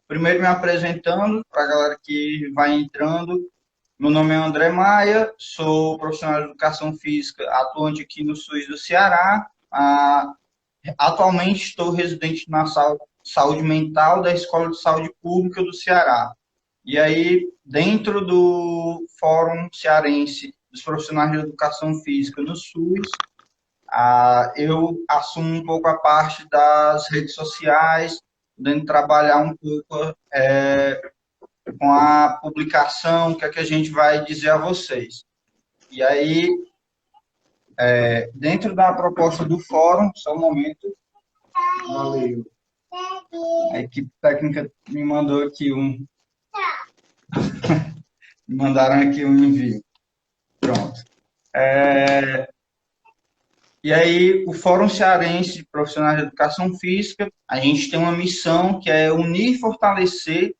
primeiro me apresentando para a galera que vai entrando. Meu nome é André Maia, sou profissional de educação física, atuante aqui no SUS do Ceará. Atualmente estou residente na saúde mental da Escola de Saúde Pública do Ceará. E aí, dentro do Fórum Cearense dos Profissionais de Educação Física no SUS, eu assumo um pouco a parte das redes sociais, podendo trabalhar um pouco com a publicação, o que é que a gente vai dizer a vocês. E aí, dentro da proposta do fórum, só um momento, valeu. A equipe técnica me mandou aqui me mandaram aqui um envio. Pronto. E aí, o Fórum Cearense de Profissionais de Educação Física, a gente tem uma missão que é unir e fortalecer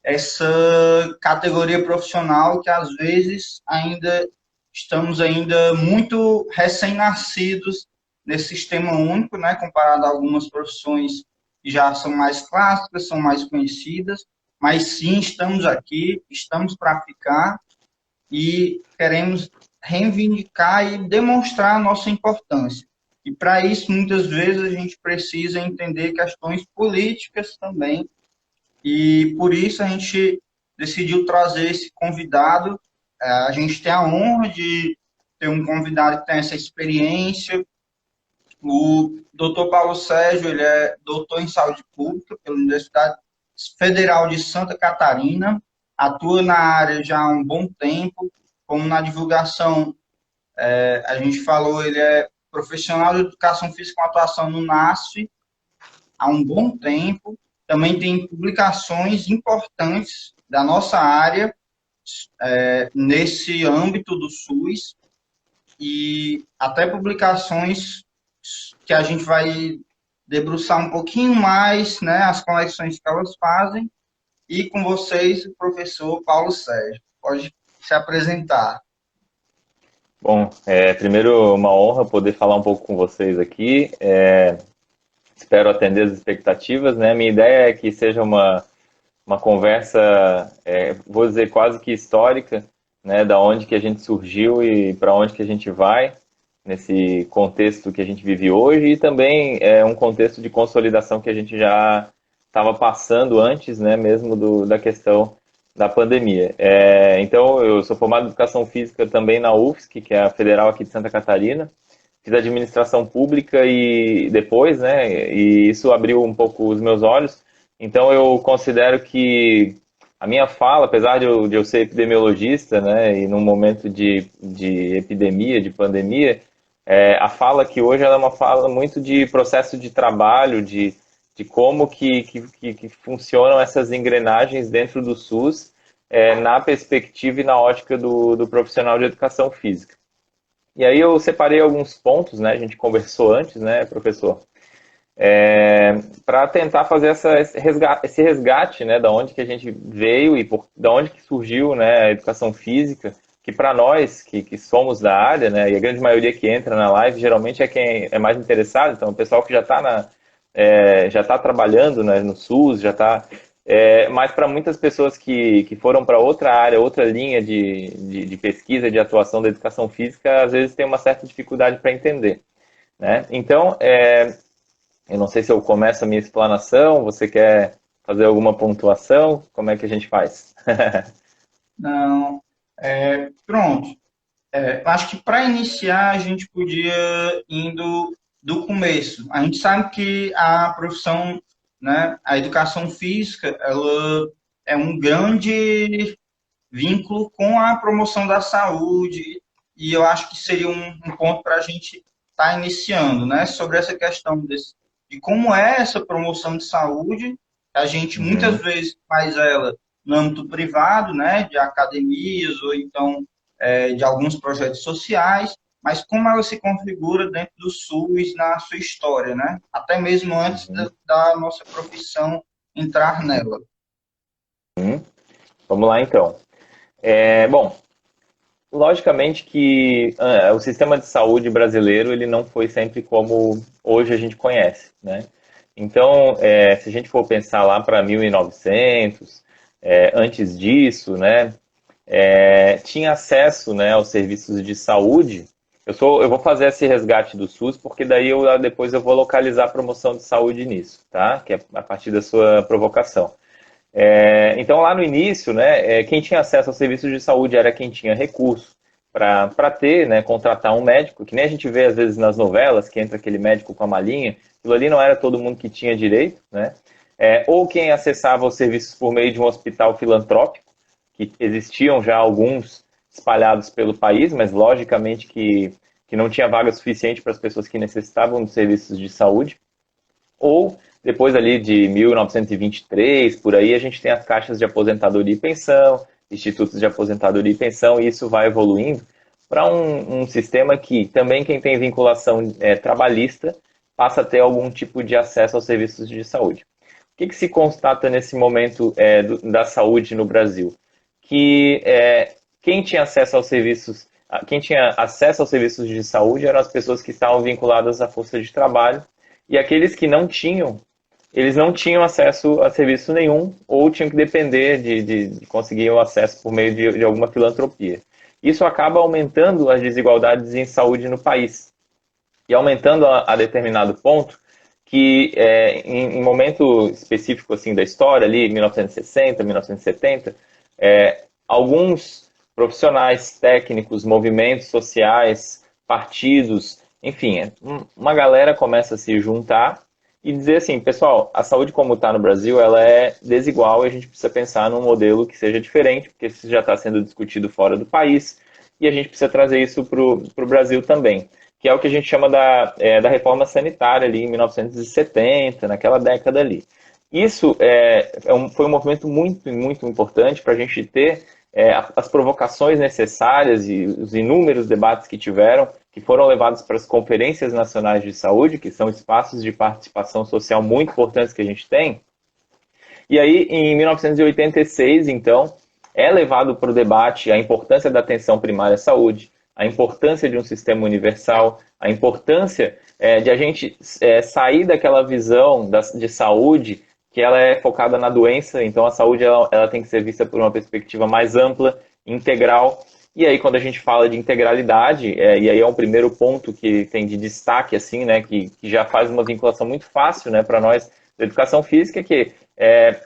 essa categoria profissional que às vezes estamos ainda muito recém-nascidos nesse sistema único, né, comparado a algumas profissões que já são mais clássicas, são mais conhecidas, mas sim, estamos aqui, estamos para ficar e queremos reivindicar e demonstrar a nossa importância. E para isso, muitas vezes, a gente precisa entender questões políticas também, e por isso a gente decidiu trazer esse convidado. A gente tem a honra de ter um convidado que tem essa experiência. O doutor Paulo Sérgio, ele é doutor em saúde pública pela Universidade Federal de Santa Catarina, atua na área já há um bom tempo, como na divulgação, a gente falou, ele é profissional de educação física com atuação no NASF há um bom tempo, também tem publicações importantes da nossa área nesse âmbito do SUS e até publicações que a gente vai debruçar um pouquinho mais, né, as conexões que elas fazem. E com vocês, o professor Paulo Sérgio. Pode se apresentar. Bom, primeiro uma honra poder falar um pouco com vocês aqui. Espero atender as expectativas, né? Minha ideia é que seja uma conversa, vou dizer, quase que histórica, né? Da onde que a gente surgiu e para onde que a gente vai, nesse contexto que a gente vive hoje, e também é um contexto de consolidação que a gente já estava passando antes, né? Mesmo da questão da pandemia. Então, eu sou formado em Educação Física também na UFSC, que é a Federal aqui de Santa Catarina. Fiz administração pública e depois, né, e isso abriu um pouco os meus olhos. Então eu considero que a minha fala, apesar de eu ser epidemiologista, né, e num momento de epidemia, de pandemia, a fala que hoje ela é uma fala muito de processo de trabalho, de como que funcionam essas engrenagens dentro do SUS, na perspectiva e na ótica do profissional de educação física. E aí eu separei alguns pontos, né? A gente conversou antes, né, professor? Para tentar fazer esse resgate, né? Da onde que a gente veio e da onde que surgiu, né, a educação física, que para nós que somos da área, né? E a grande maioria que entra na live geralmente é quem é mais interessado. Então, o pessoal que já está trabalhando, né, no SUS, já está. Mas para muitas pessoas que foram para outra área, outra linha de pesquisa, de atuação da educação física, às vezes tem uma certa dificuldade para entender, né? Então, eu não sei se eu começo a minha explanação, você quer fazer alguma pontuação? Como é que a gente faz? Não, pronto. Acho que para iniciar a gente podia indo do começo. A gente sabe que a profissão, né, a educação física, ela é um grande vínculo com a promoção da saúde e eu acho que seria um ponto para a gente estar iniciando, né, sobre essa questão de como é essa promoção de saúde. A gente muitas Uhum. vezes faz ela no âmbito privado, né, de academias ou então de alguns projetos sociais, mas como ela se configura dentro do SUS na sua história, né? Até mesmo antes Uhum. da nossa profissão entrar nela. Vamos lá, então. Bom, logicamente que o sistema de saúde brasileiro ele não foi sempre como hoje a gente conhece, né? Então, se a gente for pensar lá para 1900, antes disso, né, tinha acesso, né, aos serviços de saúde. Eu vou fazer esse resgate do SUS, porque daí depois eu vou localizar a promoção de saúde nisso, tá? Que é a partir da sua provocação. Então, lá no início, né, quem tinha acesso aos serviços de saúde era quem tinha recurso para ter, né, contratar um médico, que nem a gente vê às vezes nas novelas, que entra aquele médico com a malinha, aquilo ali não era todo mundo que tinha direito, né? Ou quem acessava os serviços por meio de um hospital filantrópico, que existiam já alguns espalhados pelo país, mas logicamente que não tinha vaga suficiente para as pessoas que necessitavam de serviços de saúde. Ou depois ali de 1923, por aí, a gente tem as caixas de aposentadoria e pensão, institutos de aposentadoria e pensão, e isso vai evoluindo para um sistema que também quem tem vinculação trabalhista passa a ter algum tipo de acesso aos serviços de saúde. O que se constata nesse momento da saúde no Brasil? Que quem tinha acesso aos serviços, quem tinha acesso aos serviços de saúde eram as pessoas que estavam vinculadas à força de trabalho, e aqueles que não tinham, eles não tinham acesso a serviço nenhum, ou tinham que depender de conseguir o acesso por meio de alguma filantropia. Isso acaba aumentando as desigualdades em saúde no país, e aumentando a determinado ponto que em momento específico assim da história, ali 1960, 1970, alguns profissionais técnicos, movimentos sociais, partidos, enfim, uma galera começa a se juntar e dizer assim, pessoal, a saúde como está no Brasil, ela é desigual e a gente precisa pensar num modelo que seja diferente, porque isso já está sendo discutido fora do país e a gente precisa trazer isso para o Brasil também, que é o que a gente chama da reforma sanitária ali em 1970, naquela década ali. Isso foi um movimento muito, muito importante para a gente ter as provocações necessárias e os inúmeros debates que tiveram, que foram levados para as conferências nacionais de saúde, que são espaços de participação social muito importantes que a gente tem. E aí, em 1986, então, é levado para o debate a importância da atenção primária à saúde, a importância de um sistema universal, a importância de a gente sair daquela visão de saúde que ela é focada na doença, então a saúde ela tem que ser vista por uma perspectiva mais ampla, integral. E aí quando a gente fala de integralidade, e aí é um primeiro ponto que tem de destaque, assim, né, que já faz uma vinculação muito fácil, né, para nós da educação física, que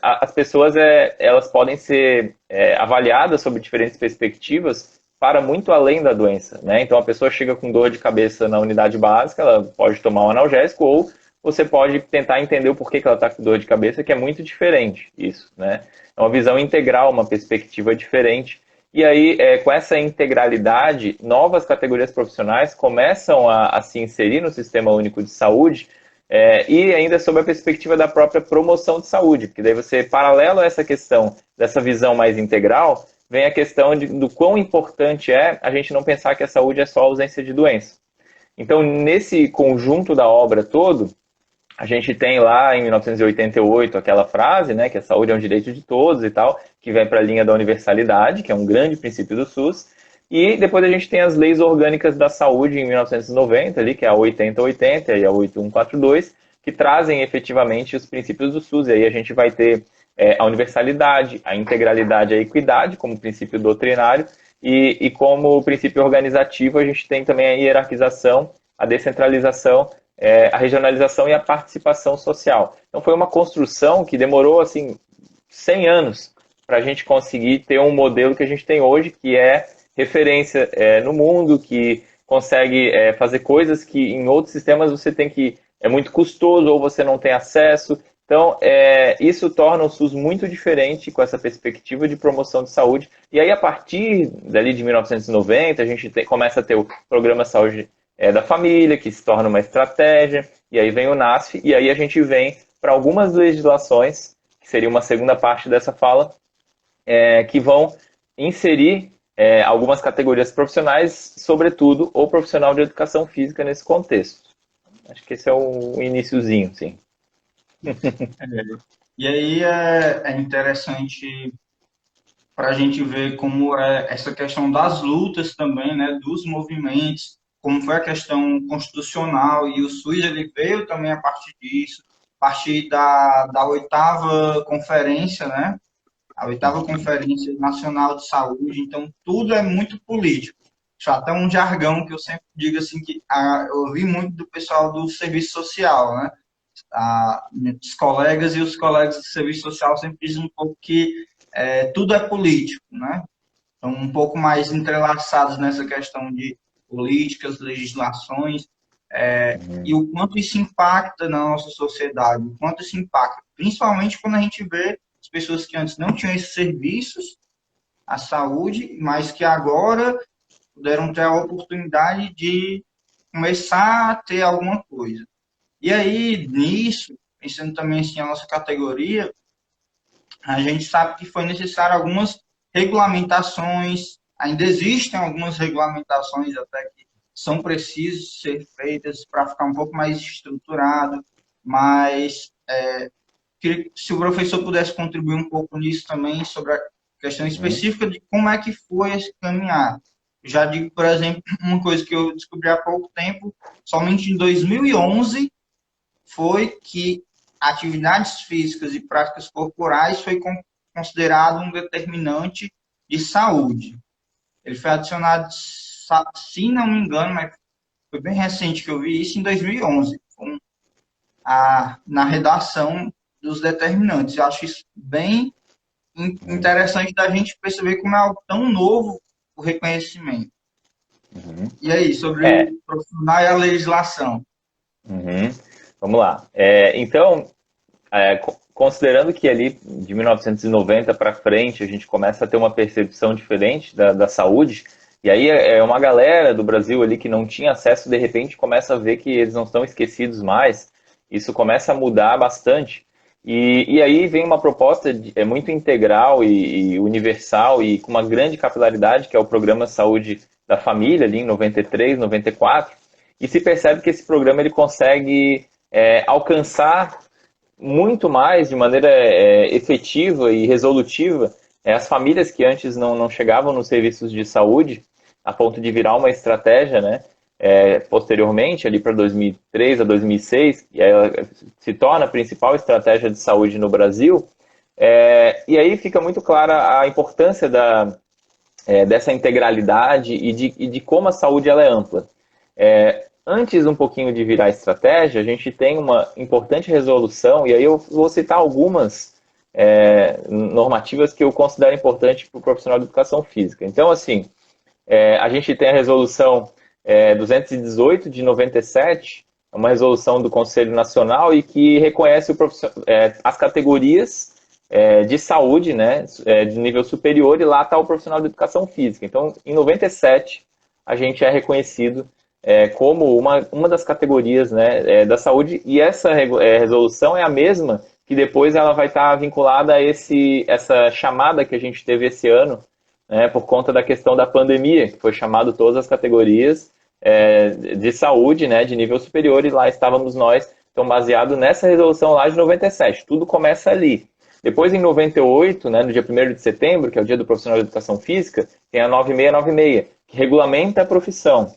as pessoas elas podem ser avaliadas sob diferentes perspectivas para muito além da doença, né? Então a pessoa chega com dor de cabeça na unidade básica, ela pode tomar um analgésico ou você pode tentar entender o porquê que ela está com dor de cabeça, que é muito diferente isso, né? É uma visão integral, uma perspectiva diferente. E aí, com essa integralidade, novas categorias profissionais começam a se inserir no Sistema Único de Saúde, e ainda sob a perspectiva da própria promoção de saúde, porque daí você, paralelo a essa questão dessa visão mais integral, vem a questão do quão importante é a gente não pensar que a saúde é só ausência de doença. Então, nesse conjunto da obra todo, a gente tem lá em 1988 aquela frase, né, que a saúde é um direito de todos e tal, que vem para a linha da universalidade, que é um grande princípio do SUS, e depois a gente tem as leis orgânicas da saúde em 1990, ali, que é a 8080 e a 8142, que trazem efetivamente os princípios do SUS, e aí a gente vai ter a universalidade, a integralidade e a equidade como princípio doutrinário, e como princípio organizativo a gente tem também a hierarquização, a descentralização, a regionalização e a participação social. Então foi uma construção que demorou assim 100 anos para a gente conseguir ter um modelo que a gente tem hoje, que é referência no mundo, que consegue fazer coisas que em outros sistemas você tem que é muito custoso ou você não tem acesso. Então, isso torna o SUS muito diferente com essa perspectiva de promoção de saúde. E aí, a partir dali de 1990, a gente começa a ter o Programa Saúde da Família, que se torna uma estratégia, e aí vem o NASF, e aí a gente vem para algumas legislações, que seria uma segunda parte dessa fala, que vão inserir algumas categorias profissionais, sobretudo o profissional de educação física nesse contexto. Acho que esse é o iniciozinho, sim. E aí é interessante para a gente ver como é essa questão das lutas também, né, dos movimentos, como foi a questão constitucional, e o SUS ele veio também a partir disso, partir da oitava conferência, né? A oitava Conferência Nacional de Saúde, então tudo é muito político. Isso é até um jargão que eu sempre digo assim, que eu ouvi muito do pessoal do serviço social, né? Os colegas e os colegas do serviço social sempre dizem um pouco que tudo é político, né? Estão um pouco mais entrelaçados nessa questão de políticas, legislações, e o quanto isso impacta na nossa sociedade, o quanto isso impacta, principalmente quando a gente vê as pessoas que antes não tinham esses serviços, à saúde, mas que agora puderam ter a oportunidade de começar a ter alguma coisa. E aí, nisso, pensando também assim, a nossa categoria, a gente sabe que foi necessário algumas regulamentações, ainda existem algumas regulamentações até que são precisas ser feitas para ficar um pouco mais estruturado, mas queria que se o professor pudesse contribuir um pouco nisso também, sobre a questão específica de como é que foi esse caminhar. Já digo, por exemplo, uma coisa que eu descobri há pouco tempo, somente em 2011 foi que atividades físicas e práticas corporais foi considerado um determinante de saúde. Ele foi adicionado, se não me engano, mas foi bem recente que eu vi isso, em 2011, na redação dos determinantes. Eu acho isso bem interessante da gente perceber como é algo tão novo o reconhecimento. E aí, sobre o profissional e a legislação? Vamos lá. Então, considerando que ali de 1990 para frente a gente começa a ter uma percepção diferente da saúde, e aí uma galera do Brasil ali que não tinha acesso, de repente começa a ver que eles não estão esquecidos mais, isso começa a mudar bastante. E aí vem uma proposta muito integral e universal e com uma grande capilaridade, que é o Programa Saúde da Família, ali em 93, 94, e se percebe que esse programa ele consegue alcançar muito mais, de maneira efetiva e resolutiva, as famílias que antes não chegavam nos serviços de saúde, a ponto de virar uma estratégia, né? Posteriormente, ali para 2003 a 2006, e aí ela se torna a principal estratégia de saúde no Brasil, e aí fica muito clara a importância dessa integralidade e de como a saúde ela é ampla. Antes um pouquinho de virar estratégia, a gente tem uma importante resolução, e aí eu vou citar algumas normativas que eu considero importantes para o profissional de educação física. Então, assim, a gente tem a resolução 218 de 97, uma resolução do Conselho Nacional e que reconhece as categorias de saúde, né, de nível superior, e lá está o profissional de educação física. Então, em 97, a gente é reconhecido como uma das categorias, né, da saúde, e essa resolução é a mesma que depois ela vai estar vinculada a essa chamada que a gente teve esse ano, né, por conta da questão da pandemia, que foi chamado todas as categorias de saúde, né, de nível superior, e lá estávamos nós, então baseado nessa resolução lá de 97, tudo começa ali. Depois, em 98, né, no dia 1º de setembro, que é o dia do profissional de educação física, tem a 9696, que regulamenta a profissão,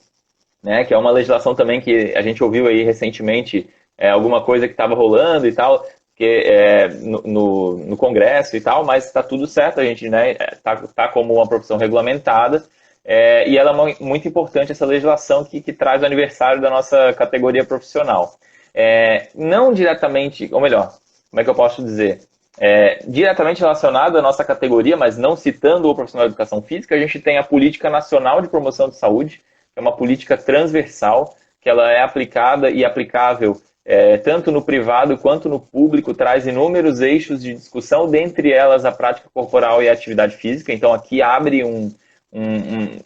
né, que é uma legislação também que a gente ouviu aí recentemente, alguma coisa que estava rolando e tal, no Congresso e tal, mas está tudo certo, a gente, né, tá como uma profissão regulamentada, e ela é muito importante, essa legislação que traz o aniversário da nossa categoria profissional. Não diretamente, ou melhor, como é que eu posso dizer? Diretamente relacionado à nossa categoria, mas não citando o profissional de educação física, a gente tem a Política Nacional de Promoção de Saúde, que é uma política transversal, que ela é aplicada e aplicável tanto no privado quanto no público, traz inúmeros eixos de discussão, dentre elas a prática corporal e a atividade física. Então aqui abre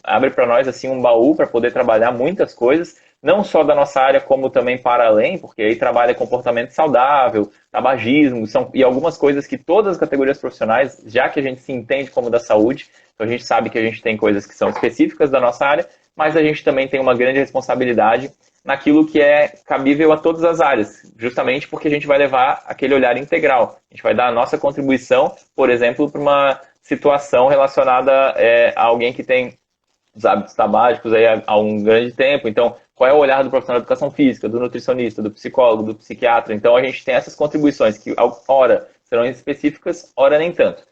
abre para nós assim um baú para poder trabalhar muitas coisas, não só da nossa área, como também para além, porque aí trabalha comportamento saudável, tabagismo, e algumas coisas que todas as categorias profissionais, já que a gente se entende como da saúde, então a gente sabe que a gente tem coisas que são específicas da nossa área, mas a gente também tem uma grande responsabilidade naquilo que é cabível a todas as áreas, justamente porque a gente vai levar aquele olhar integral. A gente vai dar a nossa contribuição, por exemplo, para uma situação relacionada a alguém que tem os hábitos tabágicos aí há um grande tempo. Então, qual é o olhar do profissional de educação física, do nutricionista, do psicólogo, do psiquiatra. Então, a gente tem essas contribuições que, ora, serão específicas, ora nem tanto.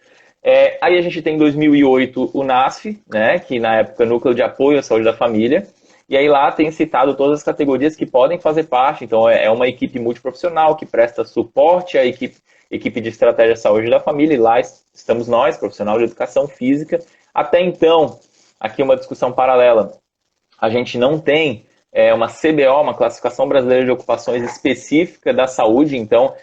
Aí a gente tem em 2008 o NASF, né, que na época é Núcleo de Apoio à Saúde da Família, e aí lá tem citado todas as categorias que podem fazer parte. Então é uma equipe multiprofissional que presta suporte à equipe de estratégia de saúde da família, e lá estamos nós, profissional de educação física. Até então, aqui uma discussão paralela, a gente não tem uma CBO, uma Classificação Brasileira de Ocupações específica da saúde. Então,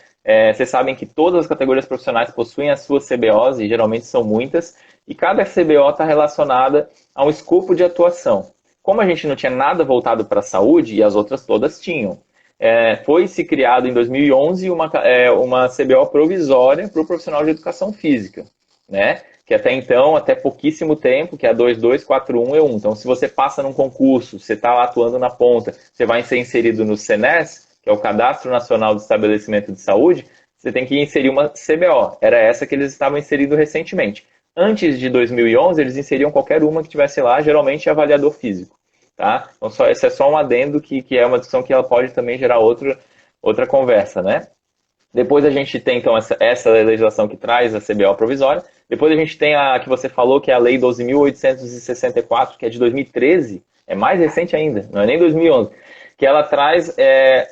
vocês sabem que todas as categorias profissionais possuem as suas CBOs, e geralmente são muitas, e cada CBO está relacionada a um escopo de atuação. Como a gente não tinha nada voltado para a saúde, e as outras todas tinham, foi-se criado em 2011 uma CBO provisória para o profissional de educação física, né? Que até então, até pouquíssimo tempo, que é a 2241E1. Então, se você passa num concurso, você está lá atuando na ponta, você vai ser inserido no CNES, que é o Cadastro Nacional de Estabelecimento de Saúde, você tem que inserir uma CBO. Era essa que eles estavam inserindo recentemente. Antes de 2011, eles inseriam qualquer uma que tivesse lá, geralmente avaliador físico. Tá? Então, esse é só um adendo que é uma discussão que ela pode também gerar outra conversa, né? Depois a gente tem, então, essa legislação que traz a CBO provisória. Depois a gente tem a que você falou, que é a Lei 12.864, que é de 2013, é mais recente ainda, não é nem 2011, que ela traz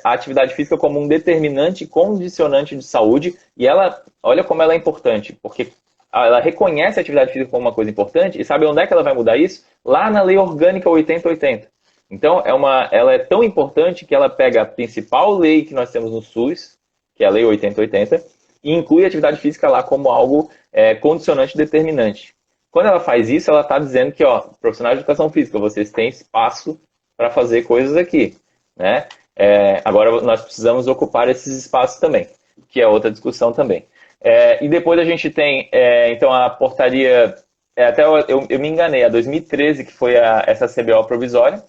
a atividade física como um determinante condicionante de saúde, e ela, olha como ela é importante, porque ela reconhece a atividade física como uma coisa importante, e sabe onde é que ela vai mudar isso? Lá na Lei Orgânica 8080. Então, ela é tão importante que ela pega a principal lei que nós temos no SUS, que é a Lei 8080, e inclui a atividade física lá como algo condicionante determinante. Quando ela faz isso, ela está dizendo que, profissionais de educação física, vocês têm espaço para fazer coisas aqui, né? Agora nós precisamos ocupar esses espaços também, que é outra discussão também. E depois a gente tem, então, a portaria, até eu me enganei, a 2013, que foi essa CBO provisória,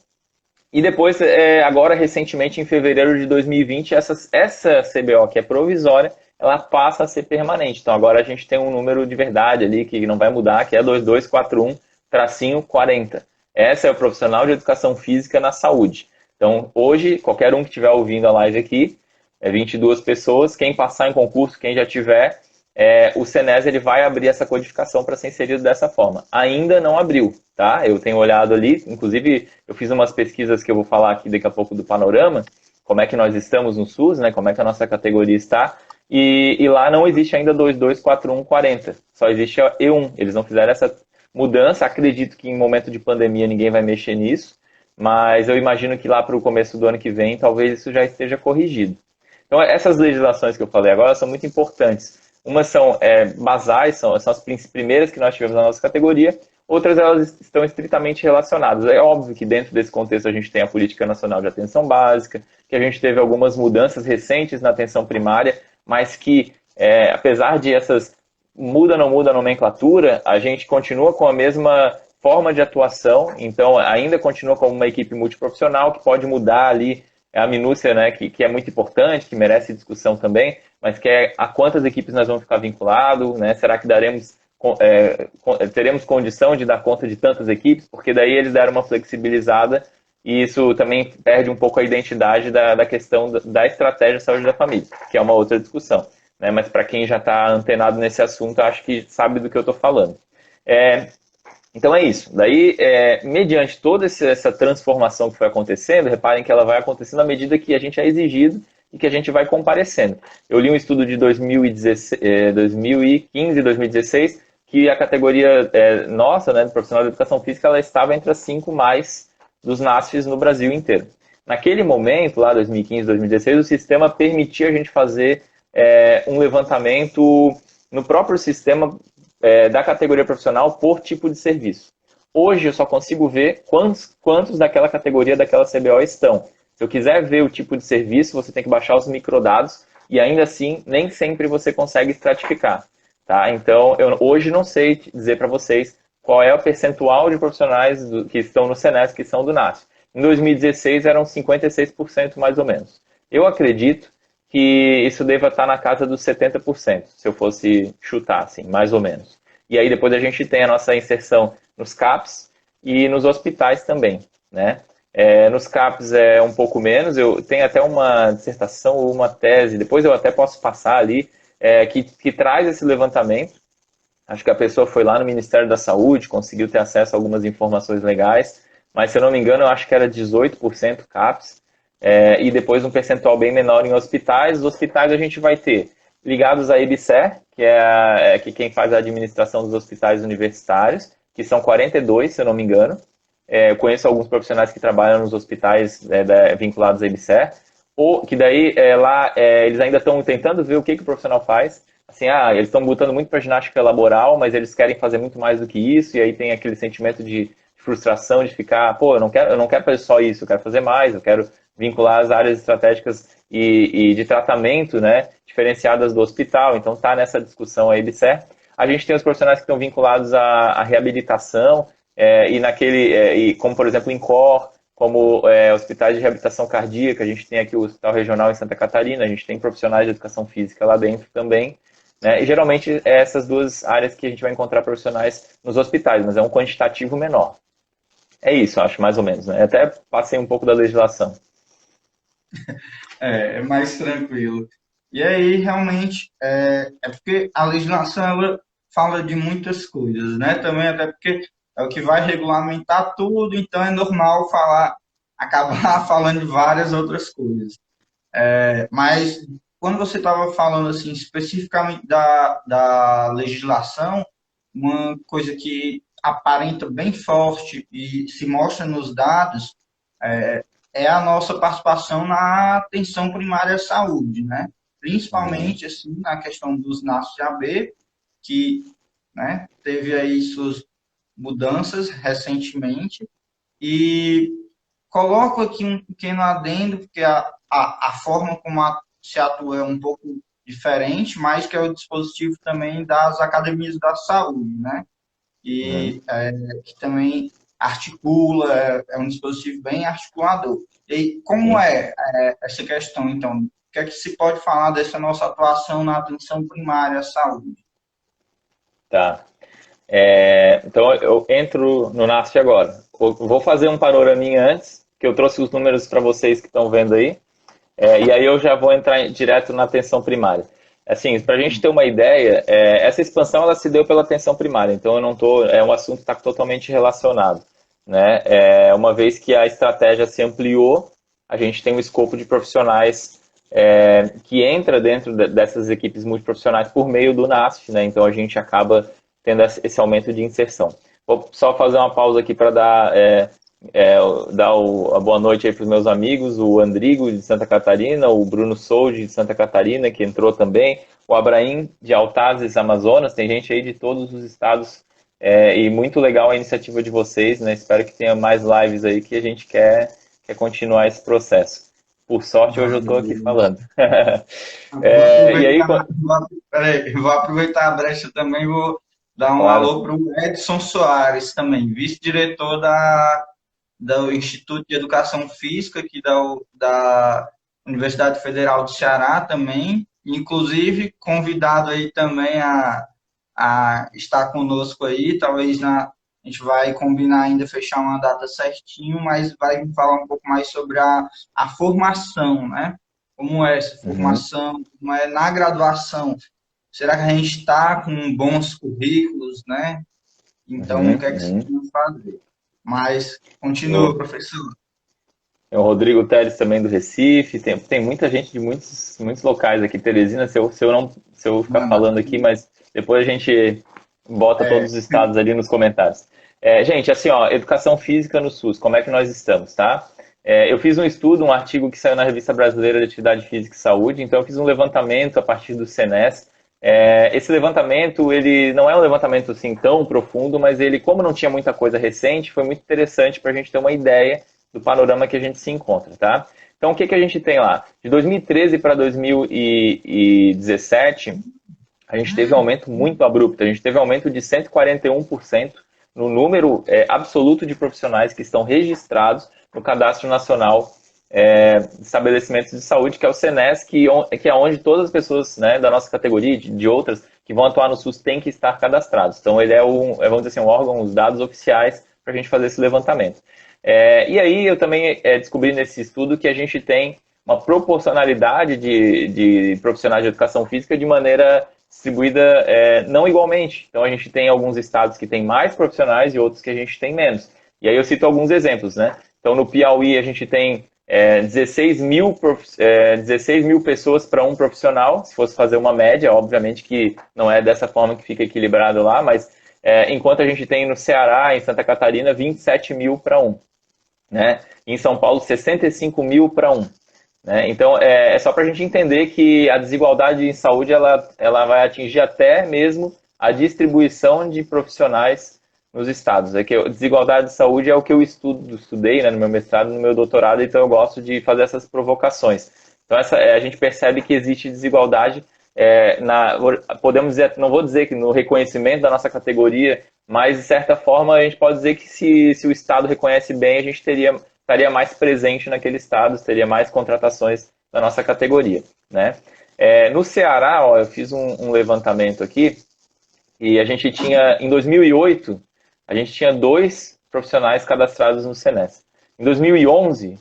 e depois, agora, recentemente, em fevereiro de 2020, essa CBO, que é provisória, ela passa a ser permanente. Então, agora a gente tem um número de verdade ali, que não vai mudar, que é 2241-40. Essa é o profissional de educação física na saúde. Então, hoje, qualquer um que estiver ouvindo a live aqui, 22 pessoas, quem passar em concurso, quem já tiver, o CNES ele vai abrir essa codificação para ser inserido dessa forma. Ainda não abriu, tá? Eu tenho olhado ali, inclusive eu fiz umas pesquisas que eu vou falar aqui daqui a pouco do panorama, como é que nós estamos no SUS, né? Como é que a nossa categoria está, e lá não existe ainda 224140, só existe a E1. Eles não fizeram essa mudança, acredito que em momento de pandemia ninguém vai mexer nisso, mas eu imagino que lá para o começo do ano que vem talvez isso já esteja corrigido. Então essas legislações que eu falei agora são muito importantes. Umas são basais, são as primeiras que nós tivemos na nossa categoria, outras elas estão estritamente relacionadas. É óbvio que dentro desse contexto a gente tem a Política Nacional de Atenção Básica, que a gente teve algumas mudanças recentes na atenção primária, mas que, apesar de essas muda ou não muda a nomenclatura, a gente continua com a mesma forma de atuação, então ainda continua como uma equipe multiprofissional que pode mudar ali a minúcia, né, que é muito importante, que merece discussão também, mas que é a quantas equipes nós vamos ficar vinculados, né? Será que teremos condição de dar conta de tantas equipes? Porque daí eles deram uma flexibilizada e isso também perde um pouco a identidade da questão da estratégia de saúde da família, que é uma outra discussão, né? Mas para quem já está antenado nesse assunto, acho que sabe do que eu estou falando. Então é isso. Daí, mediante toda essa transformação que foi acontecendo, reparem que ela vai acontecendo à medida que a gente é exigido e que a gente vai comparecendo. Eu li um estudo de 2015 e 2016, que a categoria nossa, né, do profissional de educação física, ela estava entre as 5 mais dos NASFs no Brasil inteiro. Naquele momento, lá 2015, 2016, o sistema permitia a gente fazer um levantamento no próprio sistema da categoria profissional por tipo de serviço. Hoje eu só consigo ver quantos daquela categoria, daquela CBO estão. Se eu quiser ver o tipo de serviço, você tem que baixar os microdados e ainda assim nem sempre você consegue estratificar. Tá? Então eu hoje não sei dizer para vocês qual é o percentual de profissionais que estão no CNES que são do NASF. Em 2016 eram 56% mais ou menos. Eu acredito que isso deva estar na casa dos 70%, se eu fosse chutar, assim, mais ou menos. E aí depois a gente tem a nossa inserção nos CAPs e nos hospitais também, né? Nos CAPs é um pouco menos, eu tenho até uma dissertação ou uma tese, depois eu até posso passar ali, que traz esse levantamento. Acho que a pessoa foi lá no Ministério da Saúde, conseguiu ter acesso a algumas informações legais, mas se eu não me engano, eu acho que era 18% CAPs, e depois um percentual bem menor em hospitais. Os hospitais a gente vai ter ligados à EBSER, que quem faz a administração dos hospitais universitários, que são 42, se eu não me engano. Eu conheço alguns profissionais que trabalham nos hospitais vinculados à EBSER, ou que daí lá eles ainda estão tentando ver o que o profissional faz. Assim, eles estão botando muito para ginástica laboral, mas eles querem fazer muito mais do que isso, e aí tem aquele sentimento de frustração de ficar, pô, eu não quero fazer só isso, eu quero fazer mais, eu quero vincular as áreas estratégicas e de tratamento, né, diferenciadas do hospital. Então tá nessa discussão aí de CER. A gente tem os profissionais que estão vinculados à reabilitação, e como por exemplo em COR, como hospitais de reabilitação cardíaca, a gente tem aqui o Hospital Regional em Santa Catarina, a gente tem profissionais de educação física lá dentro também, né? E geralmente é essas duas áreas que a gente vai encontrar profissionais nos hospitais, mas é um quantitativo menor. É isso, acho, mais ou menos, né? Até passei um pouco da legislação. É mais tranquilo. E aí, realmente, é porque a legislação ela fala de muitas coisas, né? Também até porque é o que vai regulamentar tudo, então é normal acabar falando de várias outras coisas. Mas quando você estava falando assim especificamente da legislação, uma coisa que aparenta bem forte e se mostra nos dados é a nossa participação na atenção primária à saúde, né? Uhum. Principalmente assim na questão dos NASF AB, que, né, teve aí suas mudanças recentemente e coloco aqui um pequeno adendo, porque a forma como se atua é um pouco diferente, mas que é o dispositivo também das academias da saúde, né? Uhum. E que também articula, é um dispositivo bem articulador. E como Sim, essa questão, então? O que é que se pode falar dessa nossa atuação na atenção primária à saúde? tá. Então eu entro no NASF agora. Vou fazer um panoraminha antes, que eu trouxe os números para vocês que estão vendo aí. E aí eu já vou entrar direto na atenção primária. Assim, para a gente ter uma ideia, essa expansão ela se deu pela atenção primária, então eu não tô, é um assunto que está totalmente relacionado, né? Uma vez que a estratégia se ampliou, a gente tem um escopo de profissionais que entra dentro dessas equipes multiprofissionais por meio do NASF, né? Então a gente acaba tendo esse aumento de inserção. Vou só fazer uma pausa aqui para dar a boa noite aí para os meus amigos, o Andrigo de Santa Catarina, o Bruno Soldi de Santa Catarina, que entrou também, o Abraim de Altazes, Amazonas, tem gente aí de todos os estados, e muito legal a iniciativa de vocês, né? Espero que tenha mais lives aí que a gente quer continuar esse processo. Por sorte, hoje eu estou aqui Valeu. falando. Vou E aí, aproveitar, peraí, vou aproveitar a brecha também, vou dar um claro. alô para o Edson Soares também, vice-diretor do Instituto de Educação Física aqui da Universidade Federal do Ceará também, inclusive convidado aí também a estar conosco aí, talvez a gente vai combinar ainda fechar uma data certinho, mas vai falar um pouco mais sobre a formação, né? Como é essa Uhum. formação, como é na graduação. Será que a gente está com bons currículos, né? Então, o Uhum. que é que se Uhum. pode fazer? Mas, continua, Eu, professor. Tem o Rodrigo Teles também do Recife, tem muita gente de muitos locais aqui. Teresina, se eu ficar Mano, falando aqui, mas depois a gente bota todos os estados ali nos comentários. Gente, assim, ó, educação física no SUS, como é que nós estamos, tá? Eu fiz um estudo, um artigo que saiu na Revista Brasileira de Atividade Física e Saúde, então eu fiz um levantamento a partir do CNES. Esse levantamento, ele não é um levantamento assim tão profundo, mas ele, como não tinha muita coisa recente, foi muito interessante para a gente ter uma ideia do panorama que a gente se encontra, tá? Então, o que a gente tem lá? De 2013 para 2017, a gente teve um aumento muito abrupto. A gente teve um aumento de 141% no número absoluto de profissionais que estão registrados no Cadastro Nacional de Estabelecimentos de Saúde, que é o CNES, que é onde todas as pessoas, né, da nossa categoria, de outras, que vão atuar no SUS, têm que estar cadastrados. Então, ele vamos dizer assim, um órgão, os dados oficiais para a gente fazer esse levantamento. E aí eu também descobri nesse estudo que a gente tem uma proporcionalidade de profissionais de educação física de maneira distribuída não igualmente. Então a gente tem alguns estados que tem mais profissionais e outros que a gente tem menos. E aí eu cito alguns exemplos, né? Então no Piauí a gente tem 16 mil pessoas para um profissional, se fosse fazer uma média, obviamente que não é dessa forma que fica equilibrado lá, mas enquanto a gente tem no Ceará, em Santa Catarina, 27 mil para um, né? Em São Paulo, 65 mil para um. Né? Então, é só para a gente entender que a desigualdade em saúde ela vai atingir até mesmo a distribuição de profissionais nos estados. É que a desigualdade de saúde é o que eu estudei, né, no meu mestrado, no meu doutorado, então eu gosto de fazer essas provocações. Então, a gente percebe que existe desigualdade podemos dizer, não vou dizer que no reconhecimento da nossa categoria, mas de certa forma a gente pode dizer que se o Estado reconhece bem, a gente estaria mais presente naquele estado, teria mais contratações da nossa categoria, né? No Ceará, ó, eu fiz um levantamento aqui e a gente tinha, em 2008, a gente tinha 2 profissionais cadastrados no Senes. Em 2011,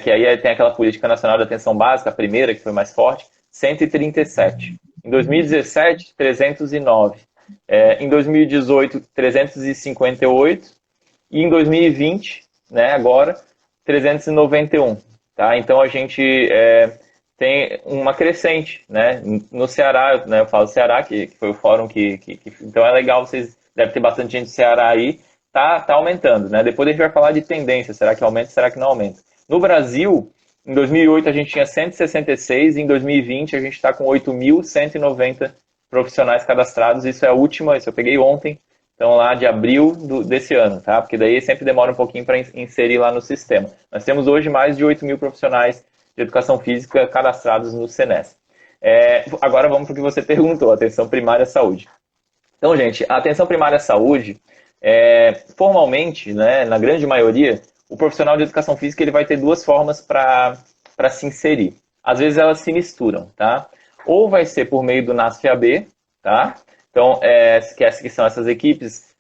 que aí tem aquela Política Nacional de Atenção Básica, a primeira, que foi mais forte, 137. Em 2017, 309. Em 2018, 358. E em 2020, né, agora, 391. Tá? Então a gente tem uma crescente, né? No Ceará, né, eu falo Ceará, que foi o fórum então é legal, vocês devem ter bastante gente do Ceará aí, tá aumentando, né? Depois a gente vai falar de tendência, será que aumenta, será que não aumenta? No Brasil, em 2008 a gente tinha 166, e em 2020 a gente está com 8.190 profissionais cadastrados, isso é a última, isso eu peguei ontem, então lá de abril desse ano, tá? Porque daí sempre demora um pouquinho para inserir lá no sistema. Nós temos hoje mais de 8 mil profissionais de educação física cadastrados no Senes. Agora vamos para o que você perguntou, atenção primária à saúde. Então, gente, a atenção primária à saúde, formalmente, né, na grande maioria, o profissional de educação física ele vai ter 2 formas para se inserir. Às vezes elas se misturam, tá? Ou vai ser por meio do NASF-AB, tá? Então, que são essas equipes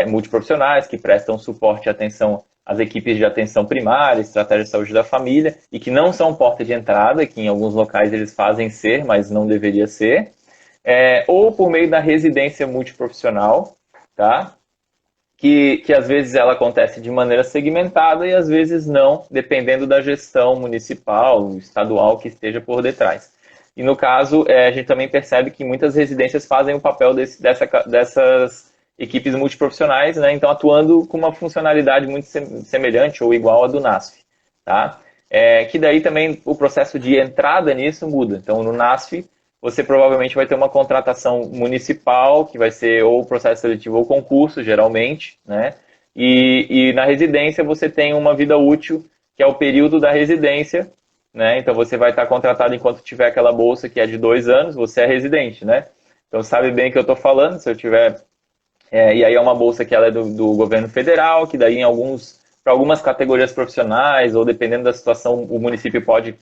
multiprofissionais que prestam suporte e atenção às equipes de atenção primária, estratégia de saúde da família, e que não são porta de entrada, que em alguns locais eles fazem ser, mas não deveria ser. Ou por meio da residência multiprofissional, tá? Que às vezes ela acontece de maneira segmentada e às vezes não, dependendo da gestão municipal, estadual que esteja por detrás. E no caso, a gente também percebe que muitas residências fazem o papel dessas equipes multiprofissionais, né? Então atuando com uma funcionalidade muito semelhante ou igual à do NASF. Tá? Que daí também o processo de entrada nisso muda. Então no NASF você provavelmente vai ter uma contratação municipal, que vai ser ou processo seletivo ou concurso, geralmente, né? E na residência você tem uma vida útil, que é o período da residência, né? Então você vai estar contratado enquanto tiver aquela bolsa que é de 2 anos, você é residente, né? Então sabe bem o que eu estou falando, se eu tiver... e aí é uma bolsa que ela é do governo federal, que daí para algumas categorias profissionais, ou dependendo da situação, o município pode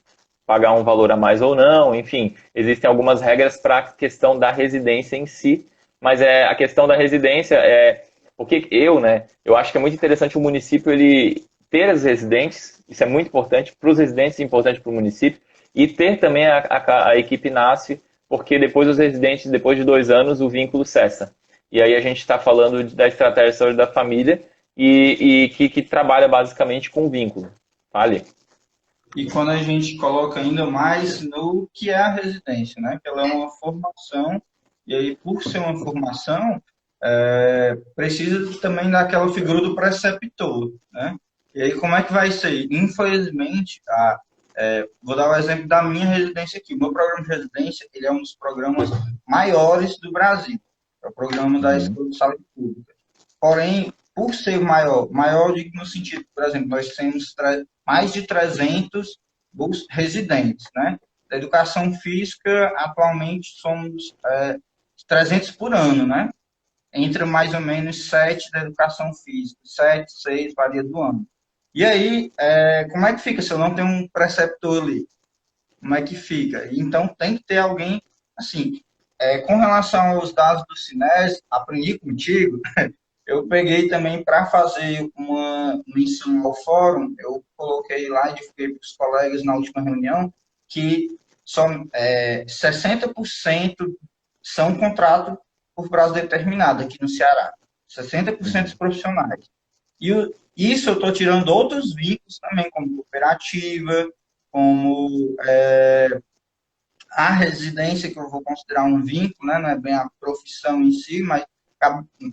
pagar um valor a mais ou não, enfim, existem algumas regras para a questão da residência em si, mas a questão da residência porque eu acho que é muito interessante o município ele ter as residentes, isso é muito importante para os residentes, é importante para o município, e ter também a equipe NASF, porque depois os residentes, depois de 2 anos, o vínculo cessa. E aí a gente está falando da estratégia de saúde da família e que trabalha basicamente com vínculo. Vale? E quando a gente coloca ainda mais no que é a residência, né? Que ela é uma formação, e aí, por ser uma formação, precisa também daquela figura do preceptor, né? E aí, como é que vai ser? Infelizmente, vou dar o exemplo da minha residência aqui. O meu programa de residência, ele é um dos programas maiores do Brasil. É o programa da Escola de Saúde Pública. Porém, por ser maior digo no sentido, por exemplo, nós temos mais de 300 residentes, né? Da educação física, atualmente somos 300 por ano, né? Entre mais ou menos 7 da educação física, 7, 6, varia do ano. E aí, como é que fica se eu não tenho um preceptor ali? Como é que fica? Então, tem que ter alguém, assim, com relação aos dados do Sines, aprendi contigo, Eu peguei também para fazer uma menção ao fórum, eu coloquei lá e divulguei para os colegas na última reunião que só 60% são contrato por prazo determinado aqui no Ceará. 60% dos profissionais. Isso eu estou tirando outros vínculos também, como cooperativa, como a residência, que eu vou considerar um vínculo, né? Não é bem a profissão em si, mas